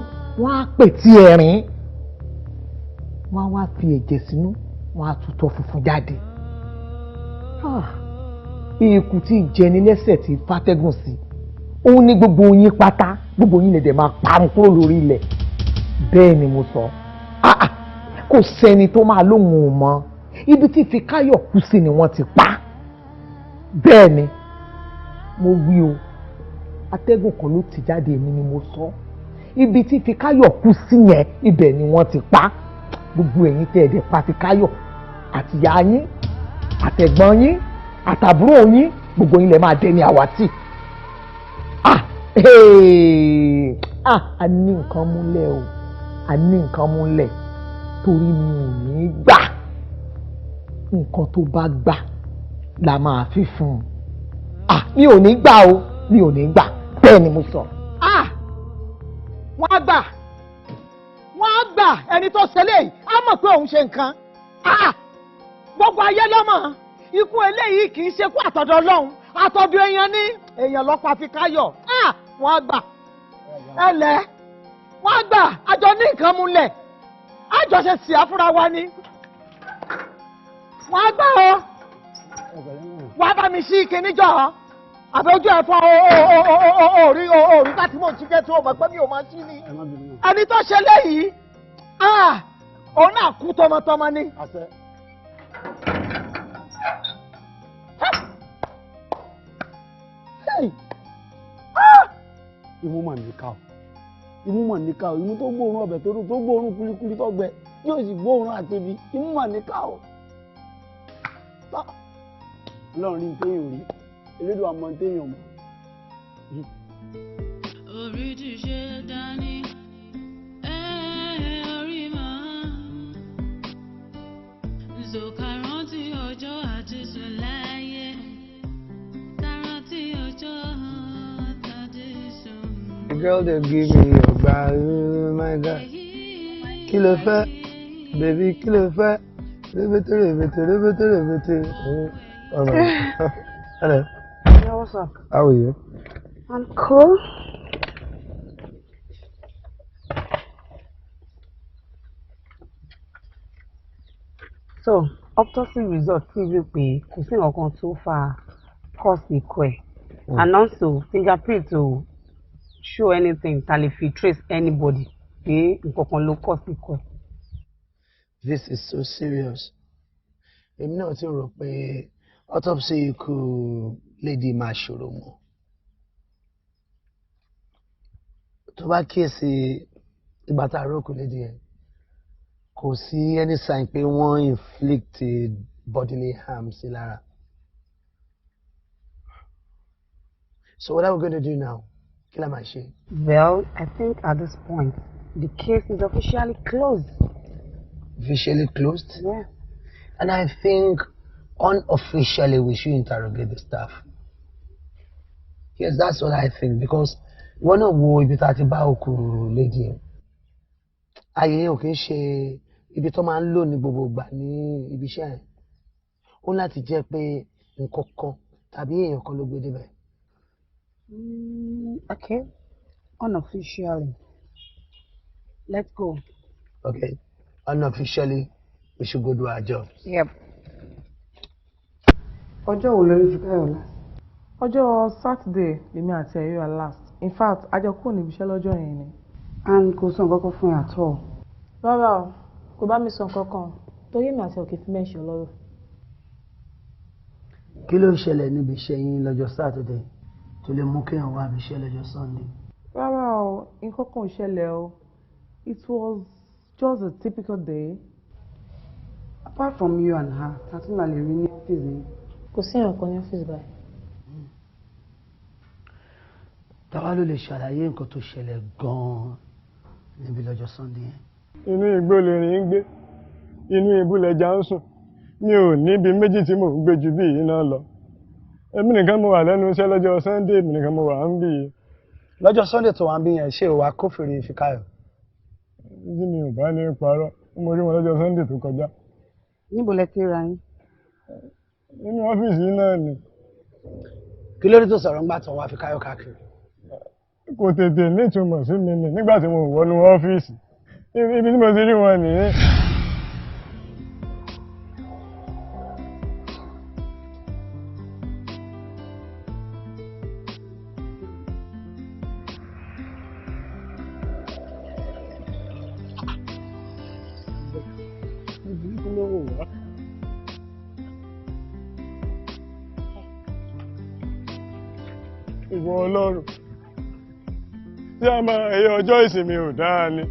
wọ́n á pètí ẹ̀rín wọ́n á wá fi ẹ̀jẹ̀ sínú wọ́n á tutọ́ funfun jáde. Eku tí ìjẹni lẹ́sẹ̀ tí fàtẹ́gùn sí òun ní gbogbo yín pátá gbogbo yín lè dẹ̀ máa parun kúrò lórí ilẹ̀. Bẹ́ẹ̀ ni mo sọ kò sẹ́ni tó máa lóhùn ò mọ̀ ibi tí Fikáyọ̀ kú sí ni wọ́n ti pa. Bẹ́ẹ̀ ni mo wí o atẹ́gùn kan ló ti jáde èmi ni mo sọ ibi tí Fikáyọ̀ kú sí yẹn ibẹ̀ ni wọ́n ti pa. Gbogbo ẹ̀yin tẹ́ ẹ̀dẹ̀ pa Fikáyọ̀ àtìyá yín àtẹ̀gbọ́n yín àtàbúrò yín gbogbo yín lè máa dẹni àwátì. A ní nǹkan múlẹ̀ o a ní nǹkan múlẹ̀ torí mi ò ní gbà nǹkan tó bá gbà la máa fi fún un. Mi ò ní gbà o, mi ò ní gbà, bẹ́ẹ̀ ni mo sọ. Wọ́n á gbà ẹni tó ṣẹlẹ̀ yìí á mọ̀ pé òun ṣe nǹkan. Gbogbo ayé lọ́mọ ikú eléyìí kì í ṣe kú àtọ̀dọ̀ Ọlọ́run, àtọ̀dọ̀ èèyàn ní èèyàn lọ́pàá fi káyọ̀. Wọ́n á gbà ẹlẹ́, wọ́n á gbà àjọ ní nǹkan múlẹ̀, àjọ ṣe sì àfúrà wa ni. Wọ́n á gbà ọ́, wọ́n á bá mi ṣí kinní jọ ọ́, àbójú ẹ̀fọ́ orí láti mọ̀ sí kẹ́tù ọmọ ẹgbẹ́ mi ò máa ṣí ni. Ẹni tó ṣe léyìí, òun náà kú tọmọtọmọ ni. Imú mà níkà o, imú tó gbóòórùn ọbẹ̀ tó gbóòórùn kúlíkúlí tó gbẹ yóò sì gbóòórùn àtẹ̀bí, imú mà níkà o. Ọlọ́run rí téèyàn rí, elédùn àmọ́ téèyàn mọ̀. Orí ti ṣe dání, orí máa zòkà rántí ọjọ́ àti sùn láyé, rántí ọjọ́ tàdé sùn. The girl dey give me your bag, oh my God. Kí ló fẹ́, baby, kí ló fẹ́? Rébété. All right. Hello. Yeah, what's up? How are you? I'm cool. So, autopsy result prove pé kò sí nǹkan tó fa cause ikú ẹ̀. And also, fingerprint to show anything tá lè fi trace anybody pé nǹkan kan ló cause ikú ẹ̀. This is so serious. Èmi náà ti rò pé autopsy ikú lady máa ṣòro mọ́. Tó bá kíyèsí ìgbà tá a rókù lady yẹn, kò sí any sign pé wọ́n inflicted bodily harm sí lára. So what are we going to do now? Kí la máa ṣe? Well, I think at this point, the case is officially closed. Officially closed? Yeah. And I think unofficially we should interrogate the staff. Yes, that's what I think, because wọ́n náà wo ibi tá a ti bá òkú lady yẹn. Ayé ò kì í ṣe ibi tó máa ń lò ní gbogbo ìgbà ní ibi iṣẹ́ yẹn. Ó láti jẹ́ pé nǹkan kan tàbí èèyàn kan ló gbé débẹ̀. Okay, unofficially. Let's go. Okay, unofficially, we should go do our job. Yep. Ọjọ́ wo lórí fi káyọ̀ lọ? Ọjọ́ Saturday lèmi àti ẹ̀yọ́ are last. In fact, a jọ kúrò níbi iṣẹ́ lọ́jọ́ yẹn ni. And kò sọ nǹkan kan fún ẹ at all. Rárá o, kò bá mi sọ nǹkan kan torí èmi àti òkè fi mẹ́ṣọ̀ lọ́rọ̀. Kí ló ṣẹlẹ̀ níbi iṣẹ́ yín lọ́jọ́ Saturday tó lè mú kéèyàn wá ibi iṣẹ́ lọ́jọ́ Sunday? Rárá o, nǹkan kan ò ṣẹlẹ̀ o. It was just a typical day. Apart from you and her, Tatuna lè rí ní ọ́fíìsì yìí. Kò sí ìrànkan ní ọ́fíìsì báyìí. Táwa ló lè ṣàlàyé nǹkan tó ṣẹlẹ̀ gan-an níbi lọ́jọ́ Sunday yẹn. Inú igbó lè rìn gbé, inú ibú lẹja ń sùn. Mi ò níbi méjì tí mò ń gbé ju bí yìí náà lọ. Èmi nìkan mo wà lẹ́nu iṣẹ́ lọ́jọ́ Sunday, èmi nìkan mo wà ń bí yìí. Lọ́jọ́ Sunday tó wà ń bí yẹn ṣé o wá kófìrí Fíkáyọ̀? Tí mi ò bá ní parọ́, mo rí wọn lọ́jọ́ Sunday tó kọjá. Níbo lẹ ti ra yín? Nínú ọ́fíìsì náà ni. Kí ló dé tó sọ̀rọ̀ ńgbà tó wá Fíkáyọ̀ káàkiri? Kò tètè nítumọ̀ sí mi nì nígbà tí mo wọnú ọ́fíìsì. Ibi tí mo ti rí wọn nìyẹn. Ìwọ Ọlọ́run tí a máa ẹyẹ ọjọ́ ìsinmi ò dáa ni.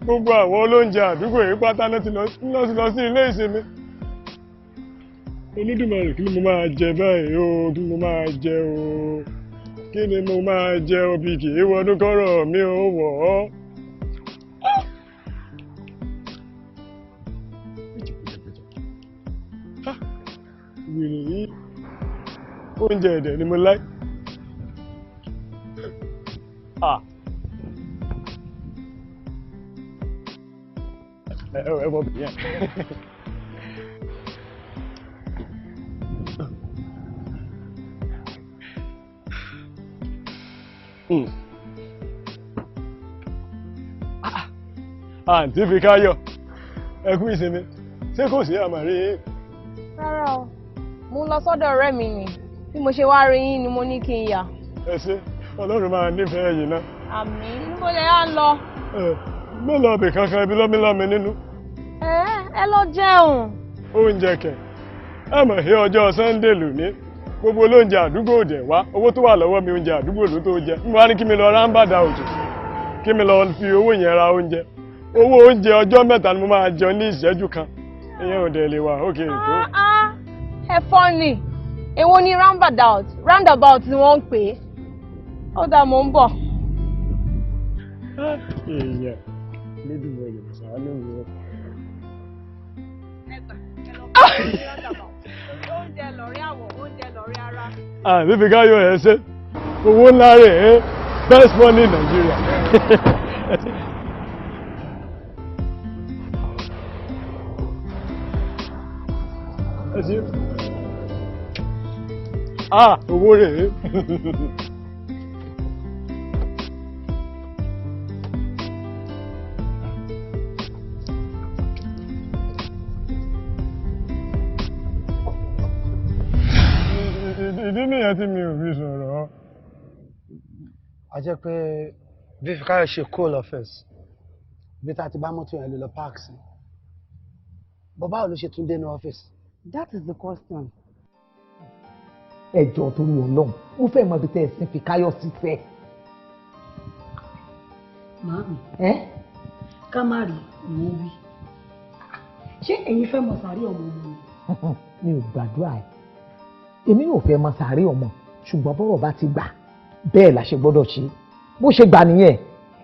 Gbogbo àwọn olóúnjẹ àdúgbò yìí pátá náà ti lọ sí ilé ìsinmi. Olódùmarè kí ni mo máa jẹ báyìí o, kí ni mo máa jẹ o, kí ni mo máa jẹ obì kì í wọnú kọ́rọ̀ mi ò wọ̀ ọ́. wèrè yìí oúnjẹ ẹ̀dẹ̀ ni mo láì. ẹ bọ́ bìyẹn. àǹtí Fikáyọ̀ ẹ kú ìsinmi ṣé kò sí àmàrí yín. rárá o mo ń lọ sọ́dọ̀ ọ̀rẹ́ mi ni bí mo ṣe wá rí yín ni mo ní kí n yà. ẹ ṣé Ọlọ́run máa nífẹ̀ẹ́ yìí náà. àmín níbo lẹ á lọ. mo lọ bì kankan ibi lọ́mílọ́mí nínú. ẹ lọ jẹun. oúnjẹ kẹ ẹ mọ̀ ṣe ọjọ́ Sunday lónìí gbogbo olóúnjẹ àdúgbò òdẹ wá owó tó wà lọ́wọ́ mi oúnjẹ àdúgbò ló tó jẹ mo wá ní kí mi lọ rámbàdà òjò kí mi lọ fi owó yẹn ra oúnjẹ owó oúnjẹ ọjọ́ mẹ́ta ni mo máa jẹun ní ìṣẹ́jú kan ìyẹn ò dẹ̀ lè wà ókè tó. ẹ fọ́ ni èwo ni roundabout ni wọ́n ń pè é ó dà mò ń bọ̀. èèyàn lédi wọ yorùbá lóore. oúnjẹ lọ̀rí àwọ̀ oúnjẹ lọ̀rí ara. àbí Fikáyọ̀ ẹ ṣe owó ńlá rẹ̀ ẹ́ best money in Nigeria. owó rẹ̀. ìdí nìyẹn tí mi ò fi sọ̀rọ̀. a jẹ́ pé bí Fikáyọ̀ ṣe kó lọ́fẹ̀ẹ́sì bí tá a ti bá mọ́tò yẹn lè lọ páàkì sí báwo ló ṣe tún dé ní ọ́fíìsì. That is the question. ẹjọ́ torí Ọlọ́run mo fẹ́ mọ ibi tẹ́ ẹ sin Fikáyọ̀ sí fẹ́. Màámi ká má rí ìwọ wí ṣé ẹ̀yin fẹ́ mọ sàárè ọmọ mi. mi ò gbàdúrà ẹ èmi ò fẹ́ mọ sàárè ọmọ ṣùgbọ́n bọ́rọ̀ bá ti gbà bẹ́ẹ̀ la ṣe gbọ́dọ̀ ṣe bó ṣe gbà nìyẹn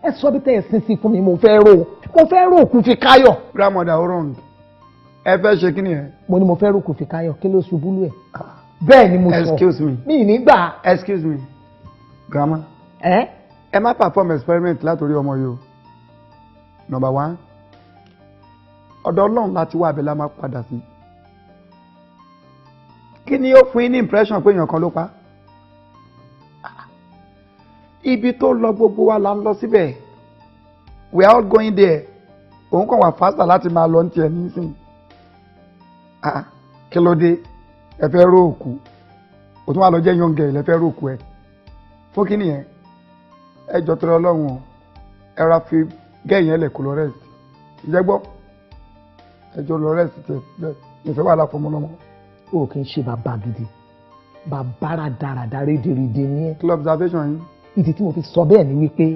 ẹ sọ bí tẹ́ ẹ sin sí fún mi mo fẹ́ rò òkú Fikáyọ̀. grandmother wrong ẹ fẹ́ ṣe kí ni ẹ. mo ní mo fẹ́ rò òkú Fikáyọ̀ kí ló ṣubú lù ẹ̀. bẹ́ẹ̀ ni mo sọ excuse me mi ní gbà. excuse me grandma ẹ má perform experiment látòrí ọmọ yìí o number one ọ̀dọ̀ Ọlọ́run láti wá abẹ́lá máa padà sí. kí ni ó fún yín ní impression pé èèyàn kan ló pa. ibi tó lọ gbogbo wa la ń lọ síbẹ̀ we are all going there òun kàn wá faster láti máa lọ ní tiẹ̀ nísìnyí. kí ló dé ẹ fẹ́ ró òkú o tún wà lọ jẹ́ young girl ẹ fẹ́ ró òkú ẹ fún kí nìyẹn ẹ jọ tọrọ Ọlọ́run o ẹ ra fi gẹ́yìn ẹlẹ̀ kó lọ rest ìjẹ́ gbọ́ ẹ jọ lọ rest tẹ bẹ́ẹ̀ ìfẹ́ wà láfọmọ lọ́mọ. o kì í ṣe bàbá gidi bàbá rádaràdà rédèrèdè ni ẹ. clear observation yín. ìdí tí mo fi sọ bẹ́ẹ̀ ni wípé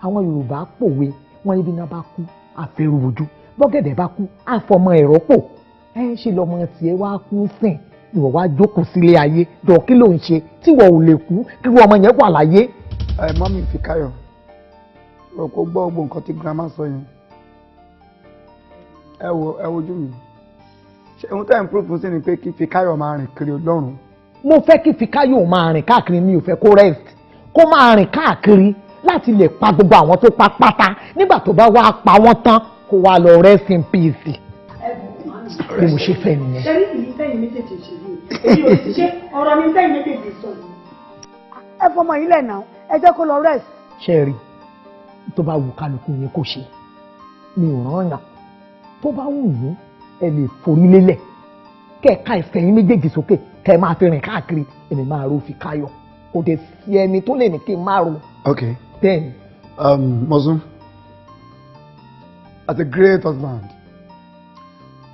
àwọn Yorùbá pòwe wọn ibi náà bá kú àfẹrùwòjú bọ́gẹ̀dẹ̀ bá kú àfọmọ ẹ̀rọ pò ẹ ń ṣe lọmọ tiẹ̀ wá kú sìn ìwọ wá jókòó sílé ayé jọ kí ló ń ṣe tí ìwọ ò lè kú kí wọ́n ọmọ yẹn wà láyé. mọ́mí Fikáyọ̀ o kò gbọ́ gbogbo nǹkan tí grandma sọ yẹn ẹ wojú mi ṣé ohun tẹ́ ẹ̀ ń proof sí ni pé kí Fikáyọ̀ máa rìn kiri Ọlọ́run. mo fẹ́ kí Fikáyọ̀ máa rìn káàkiri mi ò fẹ́ kó rest kó máa rìn káàkiri láti lè pa gbogbo àwọn tó pa pátá nígbà tó bá wá pa wọ́n tán kó wá lọ rest in peace. bí mo ṣe fẹ́ nìyẹn. ṣe rí ìlú sẹ́yìn méjèèjì ṣe rí èyí ò sì ṣe ọ̀rọ̀ ní sẹ́yìn méjèèjì sọ yìí. ẹ fọmọ yìí lẹ̀ náà ẹ jẹ́ kó lọ rest. ṣe rí tó bá wù kálukú yẹn kó ṣe mi ò rán yàn tó bá wù yín ẹ lè forí lélẹ̀ kẹ́ẹ̀ka ẹsẹ̀ yín méjèèjì sókè kẹ́ẹ̀ máa fi rìn káàkiri èmi máa ro Fikáyọ̀ kò dé sí ẹni tó lè ní kí n máa ro. ok bẹ́ẹ̀ni. Mozun, as a great husband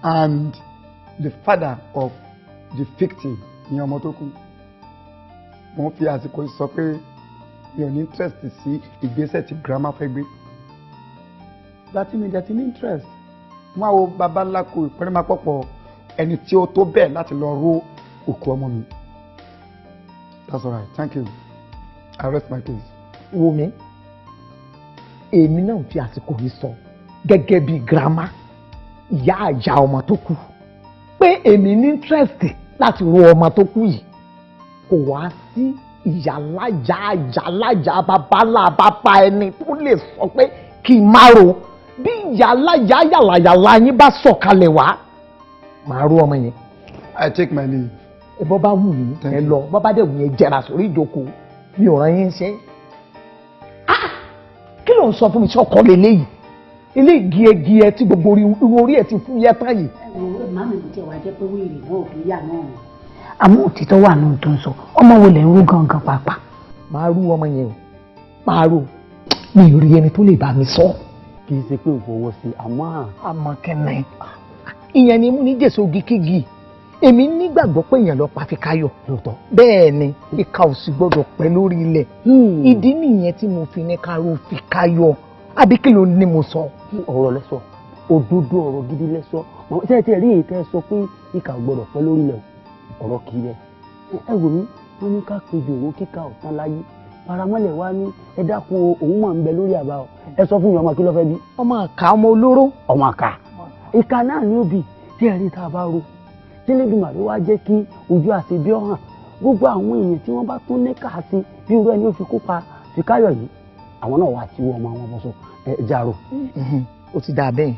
and the father of the victim ní ọmọ tó kú mo fi àsìkò sọ pé mi ò ní interest sí ìgbésẹ̀ tí grandma fẹ́ gbé láti mi dẹ̀ ti ní interest máa wo baba ńlá kó ìpẹ́rẹ́ máa pọ̀pọ̀ ẹni tí ó tó bẹ́ẹ̀ láti lọ ró òkú ọmọ mi. That's all right, thank you, I rest my case. wo mi èmi náà fi àsìkò yìí sọ gẹ́gẹ́ bí grandma ìyá àjà ọmọ tó kú pé èmi ní interest láti ro ọmọ tó kú yìí kò wá sí ìyàláyà bàbá ẹni tó lè sọ pé kí n má ro bí ìyàláyà yàlàyàlà yín bá sọ̀kalẹ̀ wá màá ro ọmọ yẹn. I take my leave. bọ́ bá wù yín ẹ lọ bọ́ bá dẹ̀ wù yín jẹrà sórí ìjókòó mi ò rán yín ṣe. kí ló ń sọ fún mi sọ́kọ́ lélẹ́yìí ilé gíẹgíẹ tí gbogbo orí ẹ ti fún yẹ tán yìí. màmí kò tiẹ̀ wá jẹ́ pé wíìrì náà ò fi yà náà ni. àmọ́ òtítọ́ wà náà tó ń sọ ọmọ wo lẹ̀ ń rú gangan pàápàá. máa rú ọmọ yẹn o máa rú mi ò rí ẹni tó lè bá mi sọ. kì í ṣe pé òfowó sí àmọ́ kẹ́nẹ́ ìyẹn ni mú ní jèso gíkígì èmi nígbàgbọ́ pé èèyàn lọ pa Fikáyọ̀ lóòótọ́ bẹ́ẹ̀ ni ìka ò sì gbọ́dọ̀ pẹ́ lórí ilẹ̀ ìdí nìyẹn tí mo fi ní ká ro Fikáyọ̀ àbí kí ló ní mo sọ. ọ̀rọ̀ lẹ́sọ̀ òdodo ọ̀rọ̀ gidi lẹ́sọ̀ tẹ́tẹ́ rí èyí tẹ́ sọ pé ìka ò gbọ́dọ̀ pẹ́ lórí ilẹ̀ ọ̀rọ̀ kì í rẹ̀ ẹ wò mí wọ́n ní ká péjọ òun kíkà ọ̀tán láyé paramọ́lẹ̀ wá ní ẹ dákun òun máa ń bẹ lórí àbá ọ ẹ sọ fún mi ọmọ kí ló fẹ́ bí. ọmọ àká ọmọ olóró. ọmọ àká ìka náà ní òbí tí ẹ rí tá a bá ro tẹlẹdùmarè wá jẹ́ kí ojú àṣebí ọ̀hàn gbogbo àwọn èèyàn tí wọ́n bá tún ní káàsì bí irú ẹni ó fi kópa Fikáyọ̀ yìí àwọn náà wà tí wọ́n ọmọ àwọn bọ́sọ̀ jàrò. ó ti dà bẹ́ẹ̀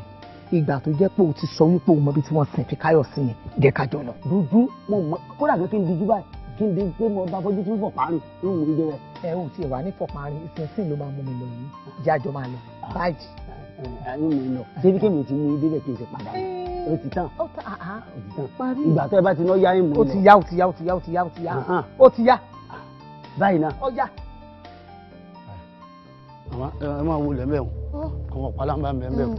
ìgbà tó jẹ́ pé o ti sọ wípé o mọ bí tí wọ́n sin Fikáyọ̀ sí yẹn jẹ́ ká jọ lọ. dúdú mo mọ kódà pé kí n dijú báyìí kí n di pé mo bá fojú tí ń fọ̀ parí ní òun ìdí rẹ̀. ẹ ò tiẹ̀ wá ní fọ̀ parí ìsinsìn ló máa mú mi lọ yìí jẹ́ àjọ máa lọ báyìí. ayé mi lọ ṣé bí kémi ti mú ibi rẹ̀ kí n ṣe padà ó ti tán ìgbà tó ẹ bá ti ná yá ìmọ̀ ó ti yá ó ti yá báyìí náà ó yá. ẹ máa wulẹ̀ mẹ́wọ̀n àwọn ọ̀pá láǹbà mẹ́wọ̀n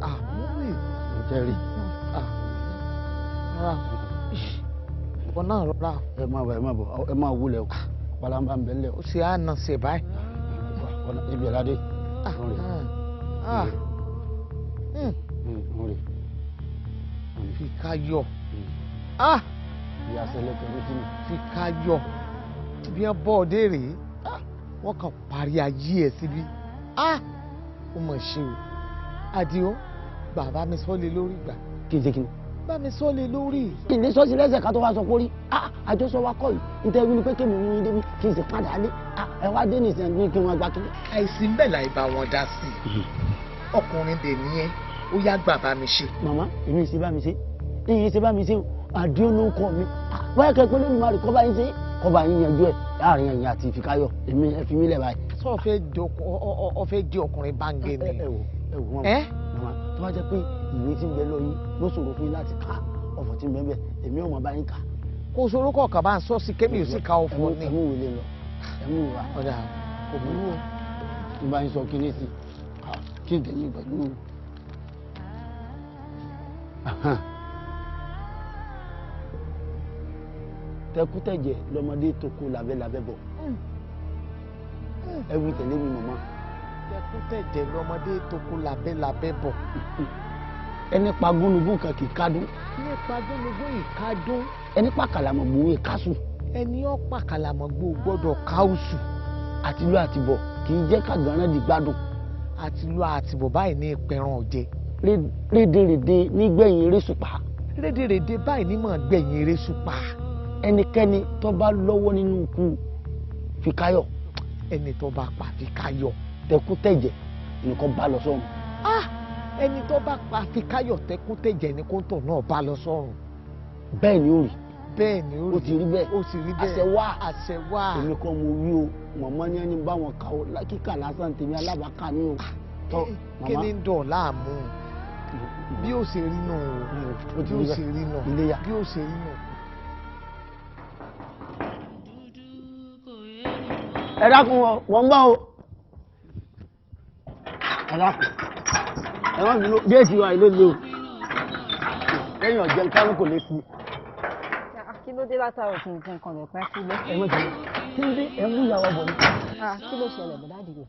ǹjẹ́ rí. ọ̀pọ̀ náà rọra. ẹ máa wulẹ̀ ọ̀pá láǹbà mẹ́lẹ̀. ó ṣe àna ṣe báyìí. ibi ẹ̀ ládé. Fikáyọ̀ ìyá sẹlẹ̀kẹ̀ ló ti nù. Fikáyọ̀ bí wọ́n bọ́ ọdẹ rèé wọ́n kàn parí ayé ẹ̀ síbí ó mọ̀ ṣe o Àdìó bàbá mi sọ lé lórí gbà. kí n ṣe kí n. bá mi sọ lé lórí. ìní sọ́ọ̀sì lẹ́sẹ̀ ká tó wá sọ pé rí àjọsọ wa kọ́ yìí nítorí wí ni pé kémi mú débi kí n sì padà lé ẹ wá dé nìsín ní kí wọ́n gbá kí. àìsí ń bẹ̀ láì bá wọn dá sí i ọkùnrin dè nìyẹn ó yá gbà bá mi ṣe. màmá èmi ṣe bá mi ṣe èyí ṣe bá mi ṣe Àdìó ló ń kọ mi báyọ̀ kẹ́kẹ́ lónìí máa rí kọ́ bá yín ṣe kọ́ bá yín yanjú ẹ̀ láàrin ẹ̀yìn àti Fikáyọ̀ èmi ẹ fi mí lẹ̀ báyìí. sọ fẹ́ di ọkùnrin báńgẹ́ ni. ẹ wò màmá tó bá jẹ́ pé ìwé tí ń bẹ lọ́yìn ló ṣòro fún yín láti kà ọ̀fọ̀ tí ń bẹ bẹ́ẹ̀ èmi ò mọ̀ bá yín kà. kò sóró kọ̀ọ̀kan bá ń sọ sí kémi ò sì ka ọ̀fọ̀ ni. ẹ̀mú ìwé lọ ẹ̀mú ìwà ọ̀dà kò burú o. ń bá yín sọ kíní sí kí n tẹ̀yìn pẹ̀lú. tẹkútẹ̀jẹ̀ lọmọdé tó kó labẹ́labẹ́ bọ̀ ẹ wí tẹ̀lé mi màmá. tẹkútẹ̀jẹ̀ lọmọdé tó kó labẹ́labẹ́ bọ̀. ẹni pa gúnugún kan kì í kádùn. ẹni pa gúnugún ìkádùn. ẹni pa kàlàmọ̀gbò ìkásù. ẹni ó pa kàlàmọ̀gbò gbọ́dọ̀ káùsù. àtìlú àtìbọ̀ kì í jẹ́ kàgànrán di gbádùn. àtìlú àtìbọ̀ báyìí ní ìpẹ̀ràn ọ̀jẹ̀. rédèrèdè nígbẹ̀yìn eré sùpà. rédèrèdè báyìí ní mọ̀ gbẹ̀yìn eré sùpà. ẹnikẹ́ni tó bá lọ́wọ́ nínú ikú Fikáyọ̀. ẹni tó bá pa Fikáyọ̀. tẹkútẹ̀jẹ̀ nìkan bá lọ sọ́run. ẹni tó bá pa Fikáyọ̀ tẹkútẹ̀jẹ̀ ní kóńtò náà bá lọ sọ́run. bẹ́ẹ̀ ni ó rí. bẹ́ẹ̀ ni ó rí. ó ti rí bẹ́ẹ̀. ó ti rí bẹ́ẹ̀. àṣẹ wá. èmi kan mo wí o màmá ní ẹni bá wọn kà ó kíkà lásán tèmi alábàákà ni o. tọ́ màmá kí ni ń dọ̀ láàmú bí ó ṣe rí náà o bí ó ṣe rí náà iléyà bí ó ṣe rí náà. ẹ dákun wọ́n ń bá o ẹ dákun ẹ wọ́n bínú géètì wa ilé lé o lẹ́yìn ọ̀jẹ̀ nǹkan kò lè fi. kí ló dé látàrí òfin nǹkan rẹ̀ pẹ́ sílé. ẹ mọ̀ jẹ́ kí ló dé ẹ ń ìyàwó bọ̀ ní. kí ló ṣẹlẹ̀ bọ̀dá dìbò.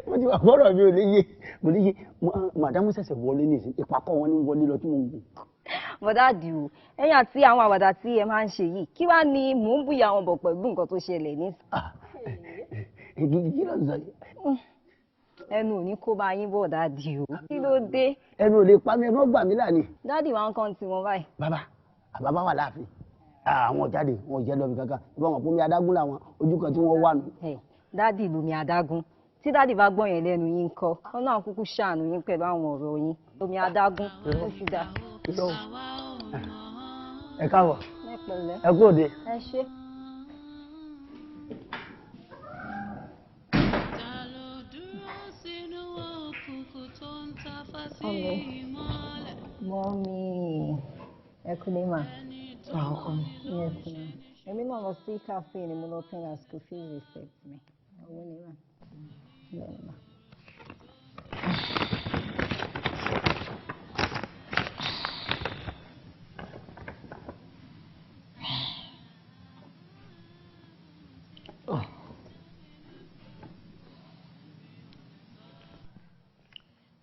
mo ti wà gbọ́dọ̀ mi ò lè yé mo lè yé màdámù ṣẹ̀ṣẹ̀ wọlé ní ìsìn ìpàkọ́ wọn ní wọlé lọ tí mo ń gùn. bọ̀dá dìbò ẹ̀yìn àti àwọn àwàdà tí ẹ máa ń ṣe yìí kí wàá ní mò ń bùyà wọn bọ̀ pẹ̀lú nǹkan tó ṣẹlẹ̀ ní. ègìgì ló ń sọ yìí. ẹnu ò ní kó bá yín bọ̀ dáàdì o. kí ló dé. ẹnu ò lè pa mí ẹ mọ́ gbà mí là ní. dáàdì wa ń kàn tí wọn báyìí. bàbá wà láàfin. àwọn jáde wọn jẹ́ lọ́bì kankan ìbọn wọn fún mi adágún làwọn ojú kan tí wọ́n wà nù. dáàdì lómi adágún tí dáàdì bá gbọ́ yẹn lẹ́nu yín kọ́ wọn náà kúkú ṣàánú yín pẹ̀lú àwọn ọ̀rọ̀ yín lómi adágún ó fi dá. ẹ káàbọ̀ ẹ kú òde. ẹ ṣé. Mọ́mí ẹ kú ní mà. Èmi náà lọ sí cafe ni mo lọ pin as school fees receipt mi. Owó ni mà. Bẹ́ẹ̀ ni mà.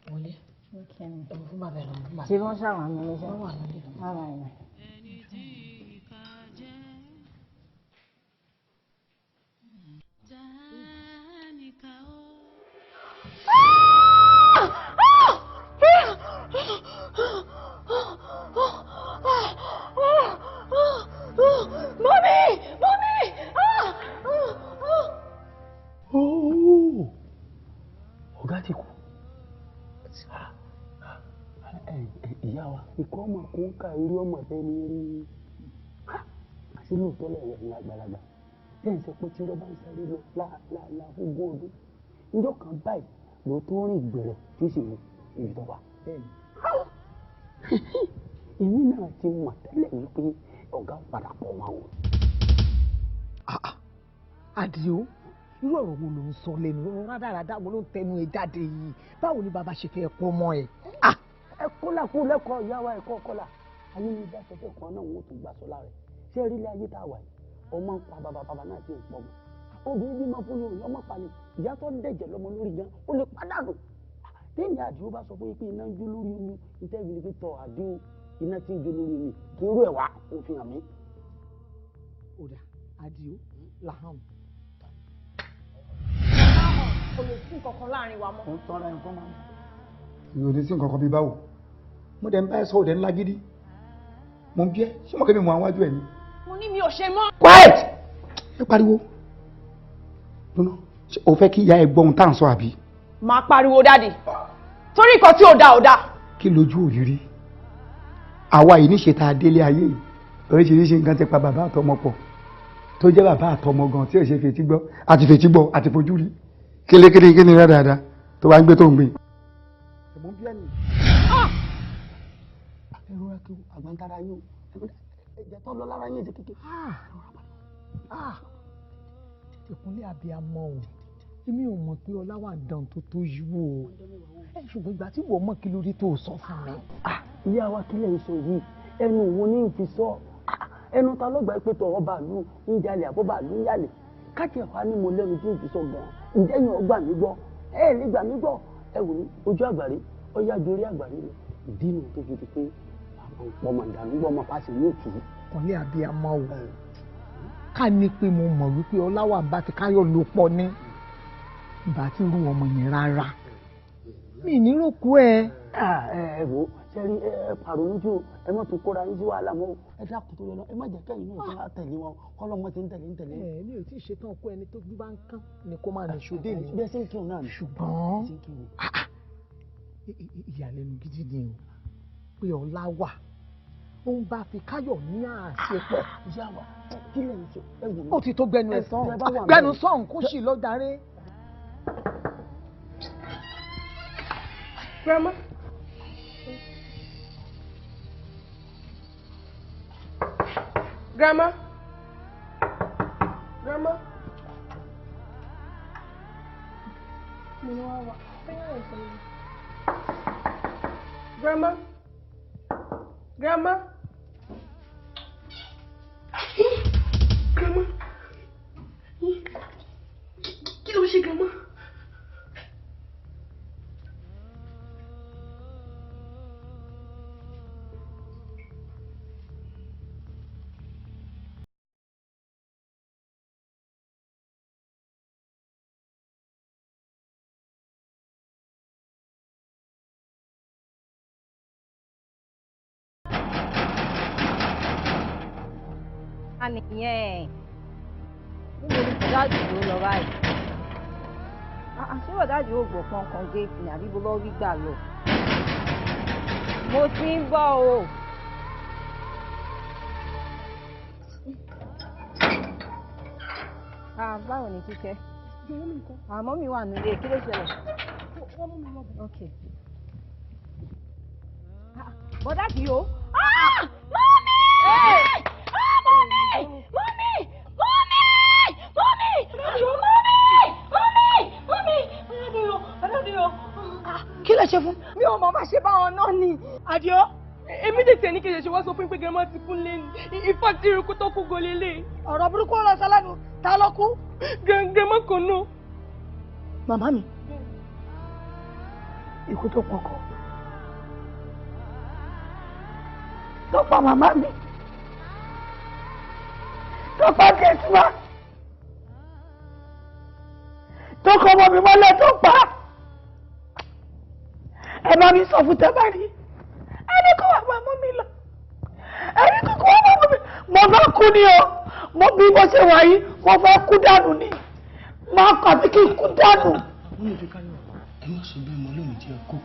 Wọlé. Ṣé wọ́n ṣàwọn àmì mi ṣe? Wọ́n wà lórí ìlú. Ara ẹ̀. Ọ̀gá ti kú. Ìyá wa ikọ́ ọmọ kún ká irú ọmọ tẹ́ni rí àti lóòótọ́ lẹ́yìn ẹ̀yìn àgbàlagbà lẹ́yìn sọ pé tí wọ́n bá ń sáré lọ láàlá ogún ọdún níjọ́ kan báyìí ló tó rìn gbẹ̀rẹ̀ tí ó sì mú ibi tó wà. Èmi náà ti mọ̀ tẹ́lẹ̀ wípé ọ̀gá padà pọ̀ wọn o. Àdìó irú ọ̀rọ̀ wo ló ń sọ lẹ́nu rádaràdà wo ló ń tẹnu ẹ jáde yìí báwo ni bàbá ṣe fẹ́ pọ́ mọ́ ẹ. ẹ kọ́lá kú lẹ́kọ̀ọ́ ìyá wa ẹ̀kọ́ kọ́lá ayé ní ìjà sọ́fẹ́ kan náà wọ́n tún gbà sọ́lá rẹ̀ ṣé rí ilé ayé tá a wà yìí ọmọ ń pa bàbá náà ti ń pọ̀ mọ́ obìnrin bí máa fún yóò ọmọ pa ni ìyá tó dẹ̀jẹ̀ lọ́mọ lórí gan ó lè pàdánù téèyàn Àdìó bá sọ pé iná ń jó lórí omi ìtẹ́bi ni pé tọ Àdìó iná tí ń jó lórí omi kí irú ẹ̀ wá ó fi hàn mí. Ọ̀dà Àdìó làhàn. Kò lè sí nǹkan kan láàrin wa mọ́. ó ń tọ́ra ẹ̀ fún wa. ìròyìn sí nǹkan kan bí báwo mo dẹ̀ ń bá ẹ sọ òdẹ̀ ńlá gidi mo ń bí ẹ ṣé mo kẹ́ mi mọ àwọn wájú ẹ̀ ni. Mo ní mi ò ṣe mọ́. Quiet! ẹ pariwo lónà o fẹ́ kí ìyá ẹ gbọ́ ohun tá à ń sọ àbí. Máa pariwo dáàdì torí nǹkan tí ò dáa ò dáa. kí lójú òrírí àwa yìí níṣe tá a délé ayé yìí oríṣiríṣi nǹkan ti pa bàbá àtọmọ pọ̀ tó jẹ́ bàbá àtọmọ gan tí ò ṣe fetí gbọ́ àti fetí gbọ́ àti fojú rí kíni dáadáa tó wá ń gbé tó ń gbé. ẹ̀mọ́ bí ẹni. ẹ̀rọ ẹ̀kú àgbàntara yóò ẹ̀jẹ̀ tó lọ lára yín ti kékeré. ìkúnlẹ̀ abiyamọ o èmi ò mọ̀ pé ọlá wà dán tó tó yíwò o ṣùgbọ́n ìgbà tí wọ́n mọ̀ kí lórí tó sọ fún mi. ìyá wa kílẹ̀ ń sọ yìí ẹnu wo ní ìfi sọ ẹnu ta lọ́gbà pé tọ̀rọ̀ bàálù ń jalè àbọ̀ bàálù ń yàlè káàkiri ẹ̀fọ́ ní mo lẹ́nu tí ń fi sọ gan-an ǹjẹ́ yẹn ọgbà mi gbọ́ ẹ lè gbà mí gbọ́ ẹ wò ní ojú àgbàrí ọyá dorí àgbàrí lọ ìdí nu tó fi di pé àwọn ọmọ ìdààmú gbọ́ ọmọ pàṣẹ yóò tù ú. ìkúnlẹ̀ abiyamọ o ká ní pé mo mọ̀ wípé ọláwà bá ti káyọ̀ ló pọ̀ ní ìbá tí irú ọmọ yẹn rárá mi ní ròkú ẹ. ẹ wò sẹ́rí ẹ pàrọ̀ lójú ẹ má tún kóra yín sí wàhálà mọ́ ẹ dákun tó yọ lọ ẹ má jẹ́ kẹ́yìn náà tó wá tẹ̀lé wọn kọ́lọ́mọ ti ń tẹ̀lé ń tẹ̀lé. mi ò tí ì ṣetán kó ẹni tó gbé bá ń kán ni kó máa nìṣó dé mi. bí ẹ ṣe ń kírun náà ni. ṣùgbọ́n ìyàlẹ́nu gidi ni o pé ọlá wà ó ń bá fi káyọ̀ ní àṣepọ̀. ìyá wa kí lè ń sọ ẹ wò mí. ó ti tó gbẹnu ẹ̀ sàn gbẹnu sàn kó sì lọ darí. Grandma. Grandma. Grandma. Grandma. Grandma. Grandma. Kí ló ṣe grandma? nìyẹn níbo ni bọ̀dáàdì ló lọ báyìí ṣé bọ̀dáàdì ò gbọ̀ kankan géètì ní àbí bó lọ́ rí gbà lọ mo ti ń bọ̀ o. Báwo ni Kíkẹ́? Àmọ́ mi wà nílé, kí ló ṣẹlẹ̀? Wọ́n mú mi lọ bẹ̀. Ok. Bọ́dá kì í o. Mọ́mí! Kí ló ṣe fún? Mi ò mọ̀ máa ṣe báwọn náà ni. Àdìó, èmi tètè ní kejì ṣe wá sọ fún pé gẹ́gẹ́ ti kún lé ní. Ìfàtí irukú tó kú gọlé lé. Ọ̀rọ̀ burúkú ọ̀rọ̀ sálánù, ta ló kú? Gẹ́gẹ́ mọ́ kan náà. Màmá mi, ikú tó pọkọ. Tó pa màmá mi. Tó pa Kẹ́sìmá. Tó kọ ọmọ mi mọ́lẹ̀ tó pa. Ẹ bá mi sọ fún tẹ́bàrí. Ẹni kò wá máa mú mi lọ. Ẹni kò wá máa mú mi. Mo fẹ́ kú ni o. Mo bí mo ṣe wà yìí, mo fẹ́ kú dànù ni. Máa kọ̀ sí kí n kú dànù. Àwọn olùdí káyọ̀, ẹ má sọ bẹ́ẹ̀ mọ́ lónìí tí ẹ kú.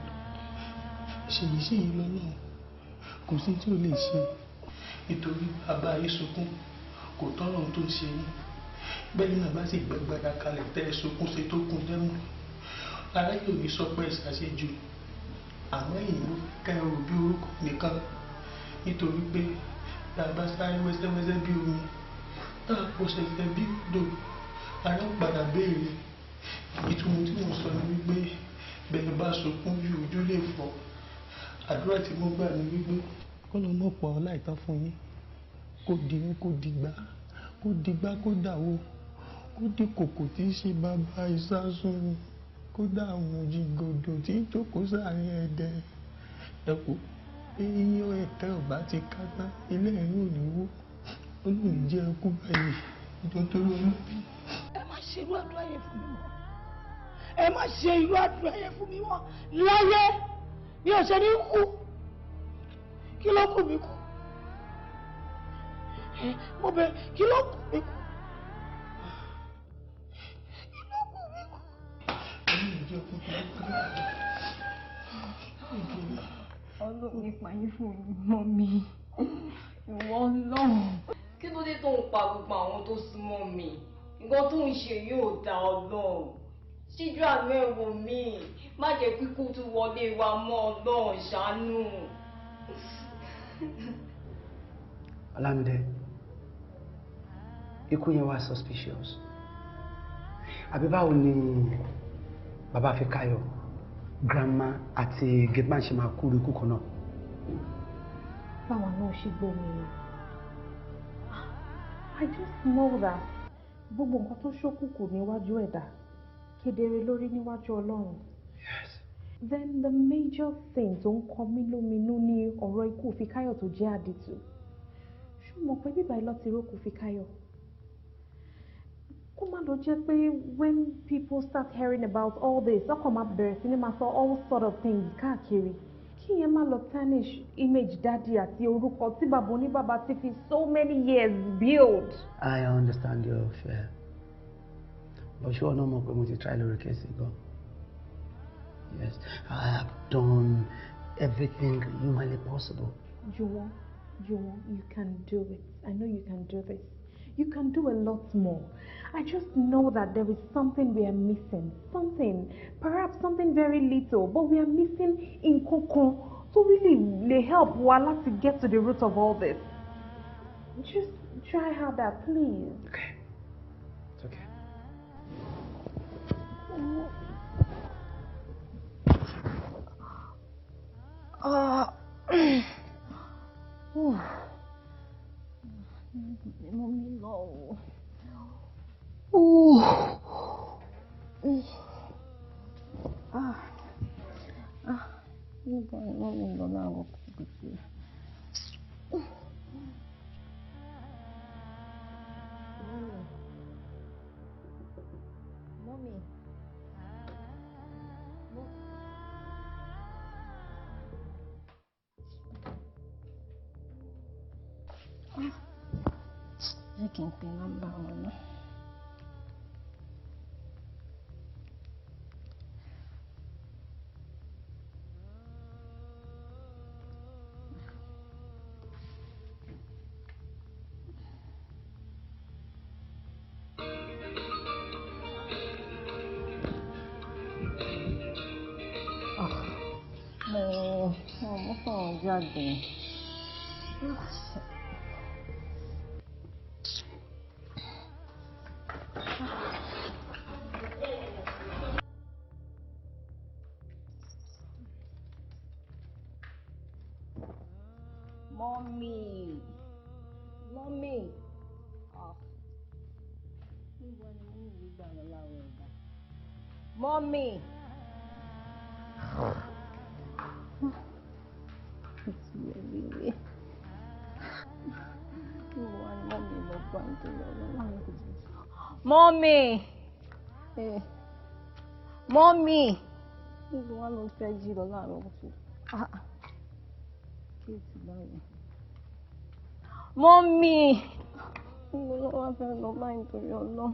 Ṣèyí sí yìí lọ́nà kò sí tí ò lè ṣe. Nítorí bàbá yìí sunkún kò tọ́rọ̀ tó ń ṣe yín. Bẹ́ẹ̀ náà bá sì gbẹgbẹ́ra kalẹ̀ tẹ́ ẹ sunkún ṣe tó kún dẹ́mú. Ara yóò ní sọ pé ẹ ṣàṣejù. Àmọ́ ìlú kẹrù bí orúkọ nìkan nítorí pé bàbá sáré wẹ́sẹ́wẹ́sẹ́ bí omi tá a kò ṣẹ̀ṣẹ̀ bí odò ara padà béèrè. Ìtumọ̀ tí mo sọ ni wípé bẹ́ẹ̀ bá sunkún bí ojú lè fọ́. Àdúrà tí mo gbà ni wípé kó lọ mọ̀ pọ̀ láìtán fún yín kó dirú kó dìgbà kó dìgbà kó dàwó kó dì kòkò tí í ṣe bàbá ìsásùn kó dààmú jìgòdò tí í jókòó sáàrin ẹ̀dẹ̀ ẹ̀kọ́ eyín ẹ̀kẹ́ ọ̀bá ti ká tán ilé ẹ̀rín ò ní wó olóòní jẹ́ ẹkú báyìí nítorí olóòní. Ẹ má ṣe irú àdúrà yẹn fún mi mọ́. Ẹ má ṣe irú àdúrà yẹn fún mi mọ́. Láyé mi ò ṣe ní kú. Kí ló kù mí kú? Mo bẹ̀ kí ló kù mí kú? Kí ló kù mí kú? Ọlọ́run nípa yín fún ìmọ̀ mi. Ìwọ Ọlọ́run. Kí ló dé tó ń pa gbogbo àwọn tó súnmọ́ mi? Nǹkan tó ń ṣe yóò dá Ọlọ́run. Ṣíjú àánú ẹ̀ wò mí. Má jẹ́ kíkú tún wọlé wa mọ́ Ọlọ́run ṣàánú. Olamide, ikú yẹn wá suspicious. Àbí báwo ni bàbá Fikayo, grandma àti gateman ṣe máa kú ikú kan náà? Báwọn náà ṣe gbọ́ mi. I just know that gbogbo nǹkan tó ṣókùnkùn níwájú ẹ̀dá kedere lórí níwájú Ọlọ́run. Yes. Then the major thing tó ń kọ mí lóminú ní ọ̀rọ̀ ikú Fikayo tó jẹ́ àdìtú. Ṣé o mọ̀ pé bíbá ilọ́ ti rókù Fikayo? Kó má lọ jẹ́ pé when people start hearing about all this, ọkàn máa bẹ̀rẹ̀ sí ní máa sọ all sort of things káàkiri. Kí yẹn má lọ tarnish image daddy àti orúkọ tí bàbá oníbàbá ti fi so many years build. I understand your fear. But ṣé ọ̀nà mọ̀ pé mo ti try lórí kẹ́sì gan? Yes, I have done everything humanly possible. Juwon, you can do it. I know you can do this. You can do a lot more. I just know that there is something we are missing. Something, perhaps something very little, but we are missing in Koko to really help Wala to get to the root of all this. Just try harder, please. Okay. It's okay. Mommy, no. Mommy, no, no. Mommy. kí n pe nọ́mbà wọn náà. Mo kàn jáde. Mommy. Mommy. It's really. Mommy. Mommy. Níbo wá ló fẹ́ jí lọ láàárọ̀ kùtù? Kí o ti báyìí. Mommy. Níbo ló wá fẹ́ lọ báyìí nítorí Ọlọ́run?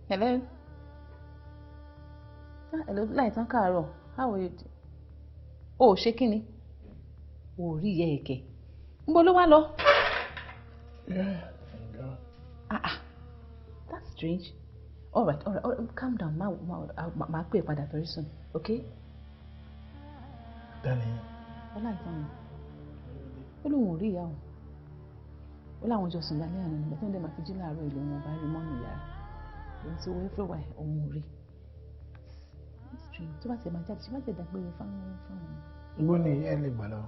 Hello. Hello, láìtàn káàárọ̀. How are you? Ṣé kí ni? Rí ìyá ẹ̀kẹ́. Níbo ló wá lọ? Yeah, That's strange. All right, calm down. Máa pè padà very soon, okay? Danny. Láìtàn ni. Ó lóun ò rí ìyá òun. Ó láwọn jọ sùn lálẹ́ àná nígbà tó ń dẹ̀ máa fi jí láàárọ̀ ìlú wọn bá rí mọ́nù yàrá. Òun ti wọ everywhere òun ò rí. It's strange. Tó bá ti máa jáde, ṣé má jẹ́ dàgbére fáwọn. Ibo ni ẹ lè gbà lọ.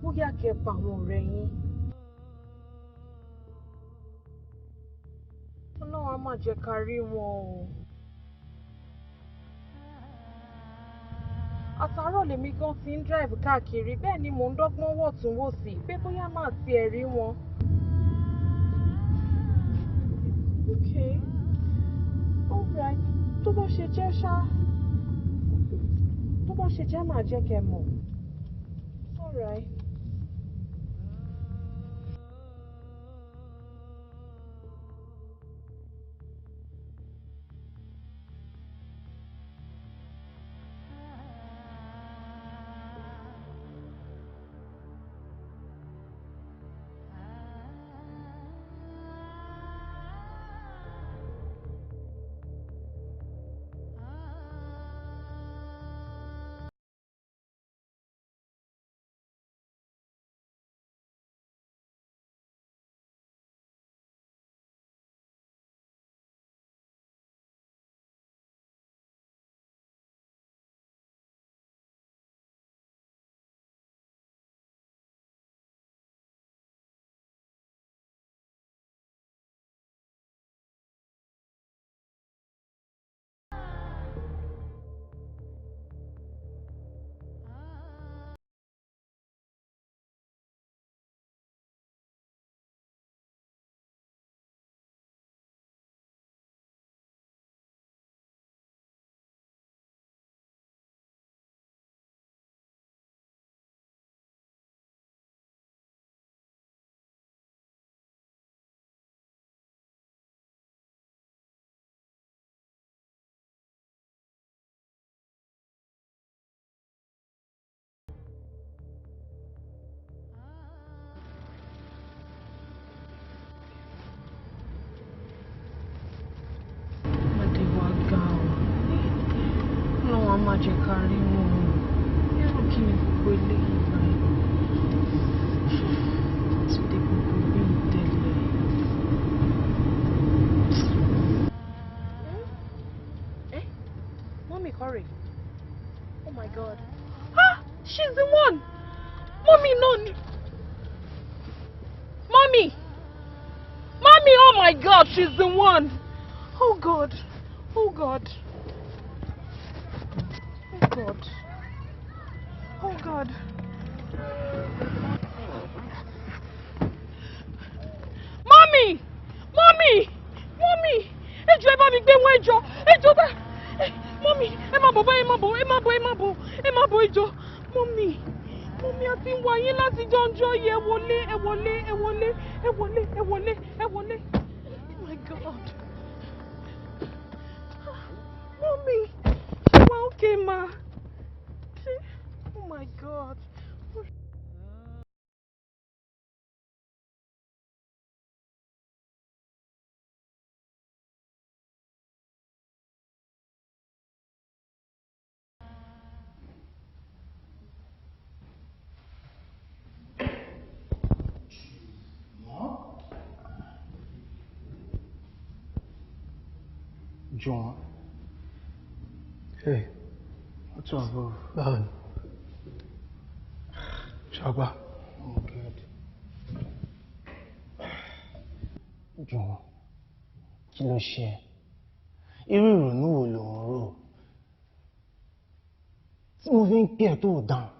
Bóyá kẹ́ pa àwọn ọ̀rẹ́ yín. Ọlọ́run á má jẹ́ ká rí wọn o. Àtàárọ̀ lèmi gan ti ń drive káàkiri bẹ́ẹ̀ ni mò ń dọ́gbọ́n wọ̀túnwòsì pé bóyá máa tiẹ̀ rí wọn. Okay. All right. Tó bá ṣe jẹ́ ṣá. Tó bá ṣe jẹ́ màá jẹ́ kẹ́ mọ̀. All right. rí wọn ẹrù kí ni gbogbo eléyìí báyìí tí ó dé gbogbo bí ìtẹ́lẹ̀. Mommy, hurry. Oh my God. Ah, she's the one. Mommy, no. Mommy. Mommy, oh my God, she's the one. Oh God. Oh God. Oh God. Oh God. Mommy! Mommy! Mommy! Ẹjọ́ ẹ bá mi gbé wọn ẹjọ́. Ẹjọ́ bá. Mommy, ẹ má bọ̀ báyìí, ẹ má bọ̀. Ẹjọ́. Mommy. Mommy, a ti ń wá yín láti jọ́njọ́ yìí. Ẹ wọlé. Oh my God. Mommy, ṣé wàá okay, ma? Oh my God. John. Hey, what's up, bro? Báwo. Ṣàgbá. Oh, good. John, kí ló ṣe? Irú ìrònú wo lò ń rò? Tí mo fi ń pè ẹ́ tó dáhùn.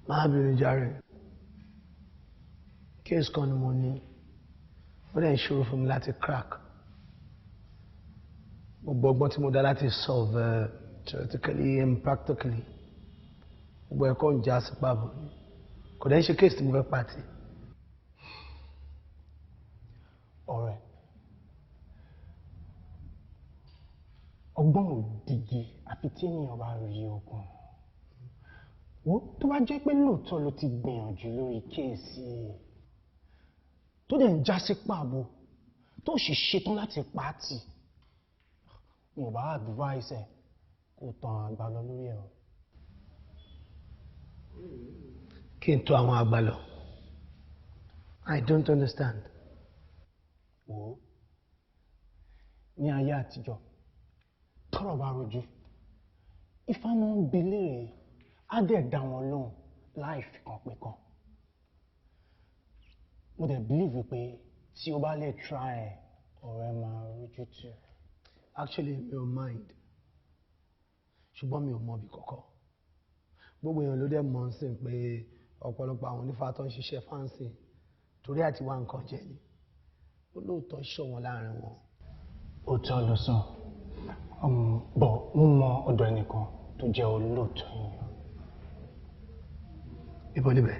Má bínú jàre. Case kan ni mo ní. Ó dẹ̀ ṣòro fún mi láti crack. Gbogbo ọgbọ́n tí mo dá láti solve theoretically and practically. Gbogbo ẹ̀kọ́ ń já sí pàbó. Kò dẹ̀ ṣe case tí mo fẹ́ pàtì. Ọ̀rẹ́, ọgbọ́n òdìgí àfi tí ènìyàn bá rí ogun. Wo tó bá jẹ́ pé lóòótọ́ ló ti gbìyànjú lórí kéèsì tó dẹ̀ ń já sí pàbó tó sì ṣetán láti pàtì. Mi ò bá advice ẹ kó tàn àgbà lọ lórí ẹ̀ o. Kí n tó àwọn àgbà lọ. I don't understand. Wò ó, ní ayé àtijọ́, tọ́rọ̀ bá rojú, Ifá máa ń bi léèrè, á dẹ̀ dá wọn lóhùn láì fi kan pé kan. Mo dẹ̀ believe pé tí o bá lè try ẹ̀, ọ̀rẹ́ máa rojú tù. Actually, mi ò mind. Ṣùgbọ́n mi ò mọ ibi kọ̀kọ́. Gbogbo èèyàn ló dẹ̀ mọ̀ ń sìn pé ọ̀pọ̀lọpọ̀ àwọn onífá tó ń ṣiṣẹ́ fáǹsì torí àti wá nǹkan jẹ ni. Olóòótọ́ ṣọ̀wọ́n láàrin wọn. Ó tọ́ lọ sàn. Bọ̀ mo mọ ọ̀dọ̀ ẹnìkan tó jẹ́ olóòótọ́ yìí. Ibo níbẹ̀?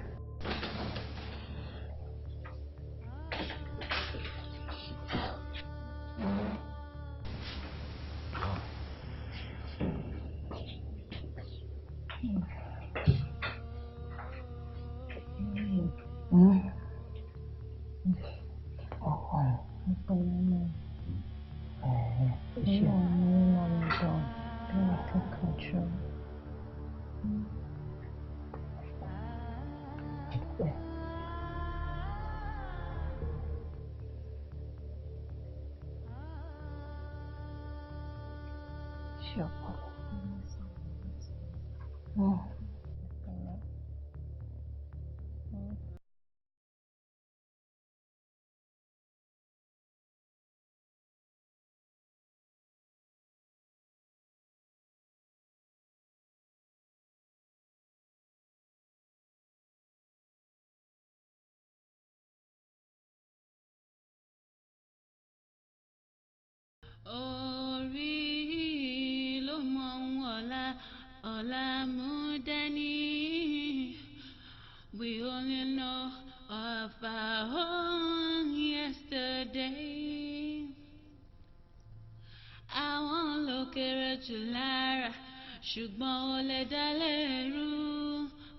Orí ló mọ ọ̀la, ọ̀la mú dání. We only know of our own yesterday. Àwọn ló kéré jù lára, ṣùgbọ́n ó lè dá lẹ́rù,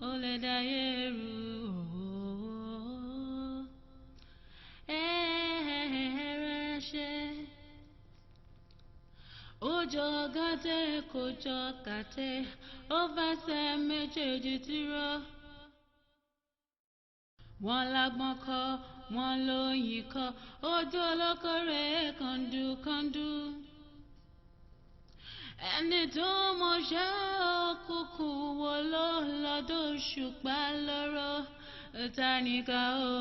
ó lè dá yẹ̀rù. Ẹ̀ẹ́rẹ́ ṣe. Ojo gàtẹ́ kò jọ gàtẹ́ ó fẹsẹ̀ méjèèjì tìró. Wọ́n lágbọ́n kọ́ wọ́n lóyìn kọ́ ojú olókòrè kàndúkàndú. Ẹni tó mọṣẹ́ òkùnkùn wo ló lọ́dọ̀ ṣùpá lọ́rọ̀ tánìkà ó.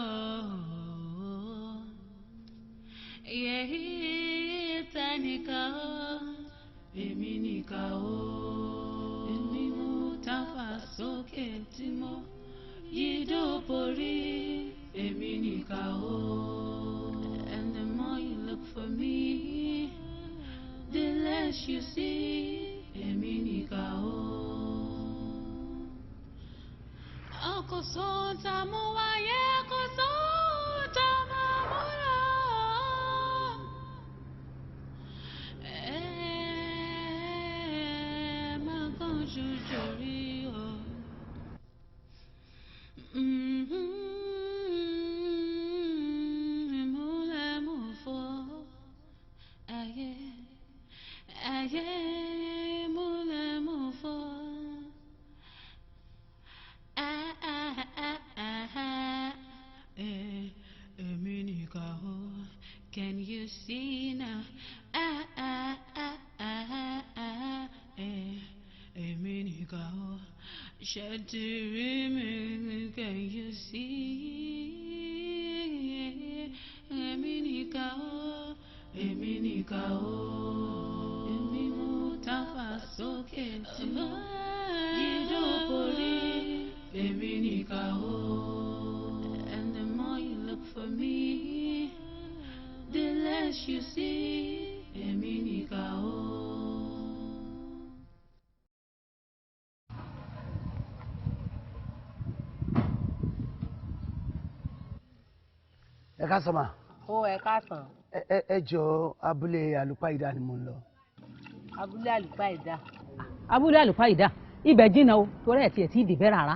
Yẹ́hí tánìkà ó. Èmi nìkà ó. Èmi mú táfà sókè tí mo yídó borí. Èmi nìkà ó. And the more you look for me, the less you see. Èmi nìkà ó. Ọkọ̀ sọ́ńtà mú wáyé kò sọ́ńtà máa mú lọ. Má kàn ṣoṣo rí o. Múlẹ̀ mú fọ́. Ayé. Ayé múlẹ̀ mú fọ́. Èmi nìkà ó. Can you see now? Èmi nìkà ó. Ṣé ti rí mi? Can you see? Èmi nìkà ó. Èmi nìkà ó. Èmi mú táfà sókè tí mo yídó borí. Èmi nìkà ó. And the more you look for me, the less you see. Èmi nìkà ó. Ẹ ká sọ ma. Ó ẹ káàsán. Ẹ jọ abúlé àlùpàìdá ni mo ń lọ. Abúlé àlùpàìdá. Abúlé àlùpàìdá ibẹ̀ jìnnà o torí ẹ̀ tiẹ̀ tí ì dìbẹ́ rárá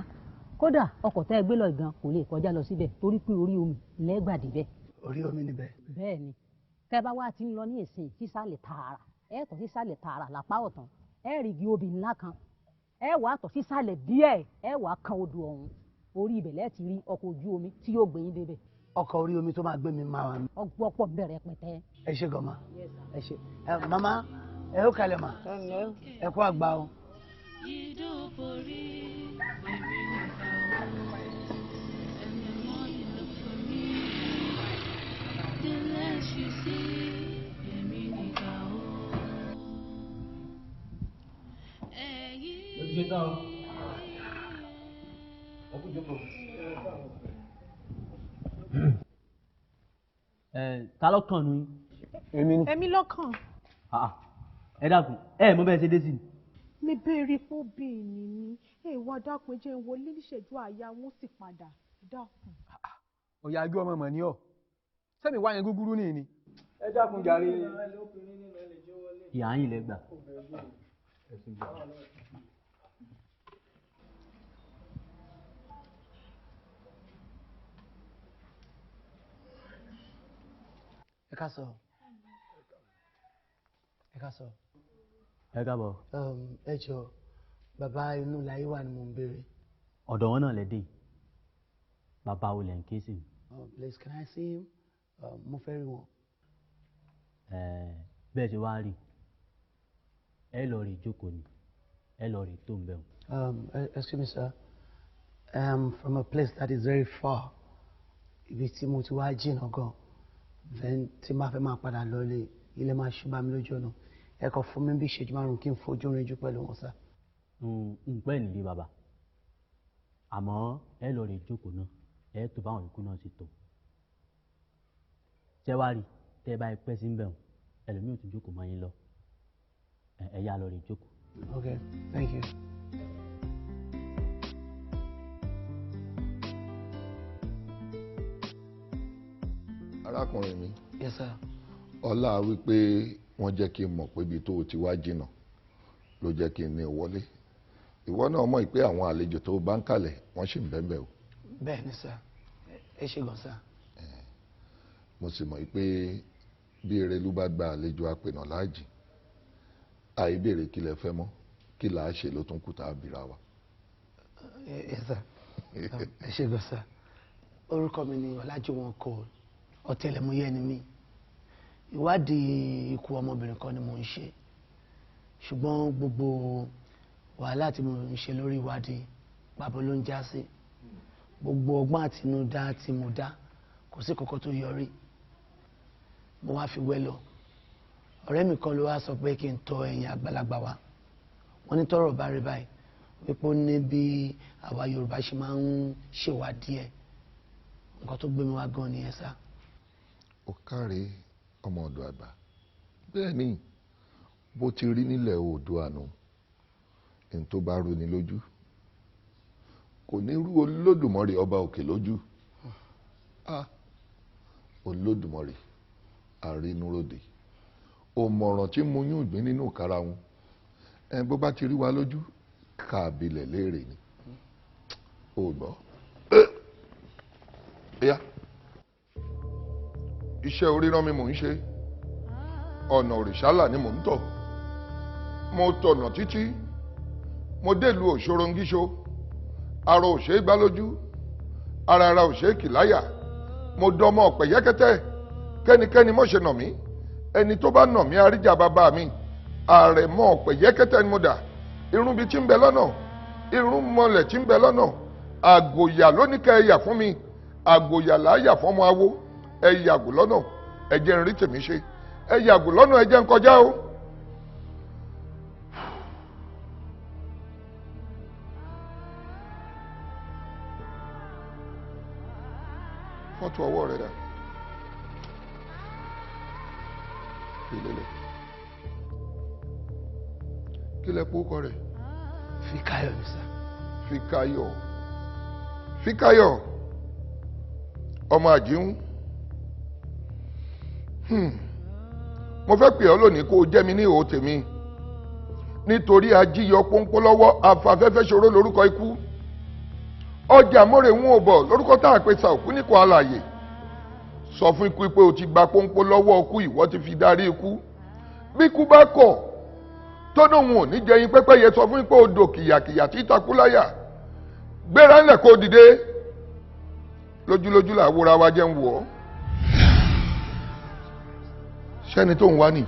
kódà ọkọ̀ tẹ́ ẹ gbé lọ gan kò lè kọjá lọ síbẹ̀ torí pé orí omi lẹ́gbà débẹ̀. Orí omi níbẹ̀. Bẹ́ẹ̀ ni tẹ́ bá wá ti ń lọ ní ìsìn sísàlẹ̀ tààrà ẹ tọ̀ sísàlẹ̀ tààrà lápá ọ̀tàn ẹ rí igi obì ńlá kan ẹ wàá tọ̀ sísàlẹ̀ díẹ̀ ẹ wàá kan odò ọ̀hún orí ibẹ̀ lẹ́ẹ̀ ti rí ọkọ̀ ojú omi tí yóò gbé yín débẹ̀. Ọkọ̀ orí omi tó máa gbé mi máa wà mí. Ọ̀pọ̀ bẹ̀rẹ̀ pẹ̀tẹ́. Ẹ ṣe gan ma. Ẹ ṣe mama ẹ ó kalẹ̀ ma. Ẹ kú àgbà o. Ta ló kàn ní. Èmi ni. Èmi lọ́kàn. Ẹ dákun ẹ mọ bẹ́ẹ̀ ṣe dé sí ni. Mi béèrè fún bíi ní èèwọ̀ dákun jẹ́ wọlé níṣẹ́jú àyà wọn sì padà dákun. Ọ̀yà agbé ọmọ mọ̀ ní ọ̀ sẹ́mi wá yẹn gúgúrú ní ìní. Ẹ dákun jàre. Ìyá yín lẹ gbà. Ẹ ká sọ. Ẹ ká sọ. Ẹ káàbọ̀. Ẹ jọ bàbá inú láyé wà ni mo ń béèrè. Ọ̀dọ̀ wọn náà lẹ dé bàbá olè ń ké sí. Please can I see him? Mo fẹ́ rí wọn. Bẹ́ẹ̀ ṣe wá rí ẹ lọ rí ìjókòó ni ẹ lọ rí tó ń bẹ̀rù. Excuse me sir, I am from a place that is very far. Ibi tí mo ti wá jìnnà gan. Then tí máa fẹ́ máa padà lọlé ilé máa ṣú bá mi lójú ọ̀nà. Ẹ kọ fún mi bí ìṣẹ́jú márùn-ún kí n fojú rinjú pẹ̀lú wọn sá. Npẹ́ nìrí bàbá àmọ́ ẹ lọ rí ìjókòó náà ẹ tó báwọn ìkú náà sì tó. Ṣé wá rí tẹ́ ẹ bá pẹ́ sí ń bẹ̀rù ẹlòmíì ò tún jókòó mọ́ yín lọ ẹ yá lọ rí ìjókòó. Okay, thank you. Arákùnrin mi. Yes sir. Ọlá wípé wọ́n jẹ́ kí n mọ̀ pé ibi tó o ti wá jìnnà ló jẹ́ kí n ní wọlé. Ìwọ náà mọ̀ pé àwọn àlejò tó bá ń kalẹ̀ wọ́n sì ń bẹ́ẹ̀ o. Bẹ́ẹ̀ ni sir. Ẹ ṣé gan sir. Mo sì mọ̀ pé bí Erelú bá gba àlejò apènà láàjì àìbèrè kí lẹ fẹ́ mọ́ kí là á ṣe ló tún kù tá a bìrà wa. ẹ ṣe gan sá orúkọ mi ni Ọlájúwọ̀n Cole ọ̀tẹlẹ̀múyẹ́ ni mí ìwádìí ikú ọmọbìnrin kan ni mò ń ṣe ṣùgbọ́n gbogbo wàhálà tí mo ń ṣe lórí ìwádìí pàbó ló ń já sí gbogbo ọgbọ́n àtinúdá tí mo dá kò sí kankan tó yọrí mo wá fi wẹ́ lọ ọ̀rẹ́ mi kan ló wá sọ pé kí n tọ ẹ̀yìn àgbàlagbà wa wọ́n ní tọ́rọ̀ bá rí báyìí wípé ó ní bí àwa Yorùbá ṣe máa ń ṣèwádìí ẹ̀ nǹkan tó gbé mi wá gan nìyẹn sá. ó káre ọmọ ọ̀dọ̀ àgbà bẹ́ẹ̀ ni bó ti rí nílẹ̀ Oòduà nù ní tó bá rú ni lójú kò ní rú Olódùmarè ọba òkè lójú Olódùmarè àrínúròdè òmọ̀ràn tí mo yún ìgbín nínú karahun bó bá ti rí wa lójú kàbílẹ̀ léèrè ni ó gbọ́. ẹ̀yà iṣẹ́ oríran mi mò ń ṣe ọ̀nà òrìṣàlà ni mò ń tọ̀ mo tọ̀nà títí mo délùú òṣòrongíṣó ara òṣè gbá lójú ara òṣè kìláyà mo dọmọ ọ̀pẹ̀ yẹ́kẹ́tẹ́ kẹ́nikẹ́ni mọ̀ ṣe nà mí ẹni tó bá nà mí àríjà bàbá mi ààrẹ mọ ọ̀pẹ̀ yẹ́kẹ́tẹ́ ni mo dà irun bíi tí ń bẹ lọ́nà irun mọlẹ̀ tí ń bẹ lọ́nà àgòyà lóníkẹ́ ẹ̀yà fún mi àgòyà láàyà fún ọmọ awo ẹ yàgò lọ́nà ẹ jẹ́ n rí tèmi ṣe ẹ yàgò lọ́nà ẹ jẹ́ n kọjá o. fọ́tò ọwọ́ rẹ̀ dà kí lẹ pọ́kọ rẹ̀. Fíkáyọ̀ ni sá. Fíkáyọ̀ ọmọ àjíhún mo fẹ́ pè ọ́ lónìí kó o jẹ́ mi ní ìhò tèmi nítorí ajíyọ pọ́npọ́ lọ́wọ́ afafẹ́fẹ́ ṣòro lórúkọ ikú ọjà mórèwún òbọ̀ lórúkọ tá a pè sa òkú níkọ alààyè sọ fún ikú pé o ti gba pọ́npọ́ lọ́wọ́ ikú ìwọ ti fi darí ikú bí ikú bá kọ̀ tó dóhun ò ní jẹyin pẹ́pẹ́yẹ sọ fún pé o dò kìyàkìyà tí takú láyà gbéra ńlẹ̀ kó o dìde lójúlójú làwòrán wa jẹ́ ń wọ̀ ọ́ sẹ́ni tó ń wá nì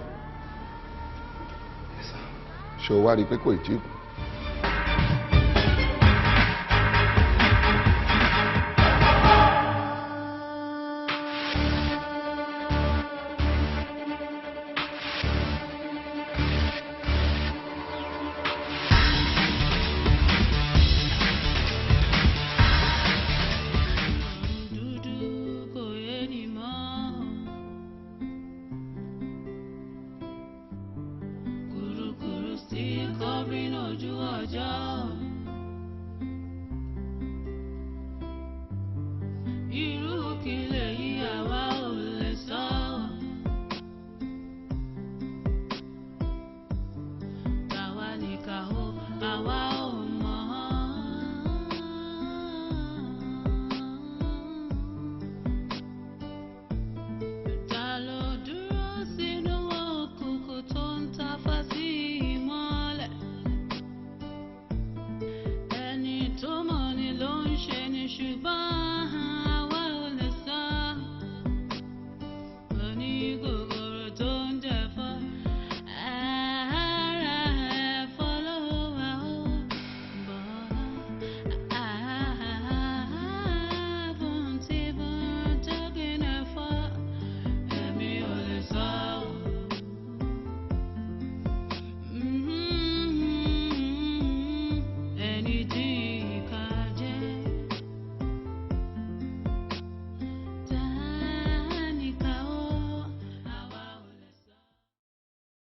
ṣé o wá rí i pé kò tí ì kú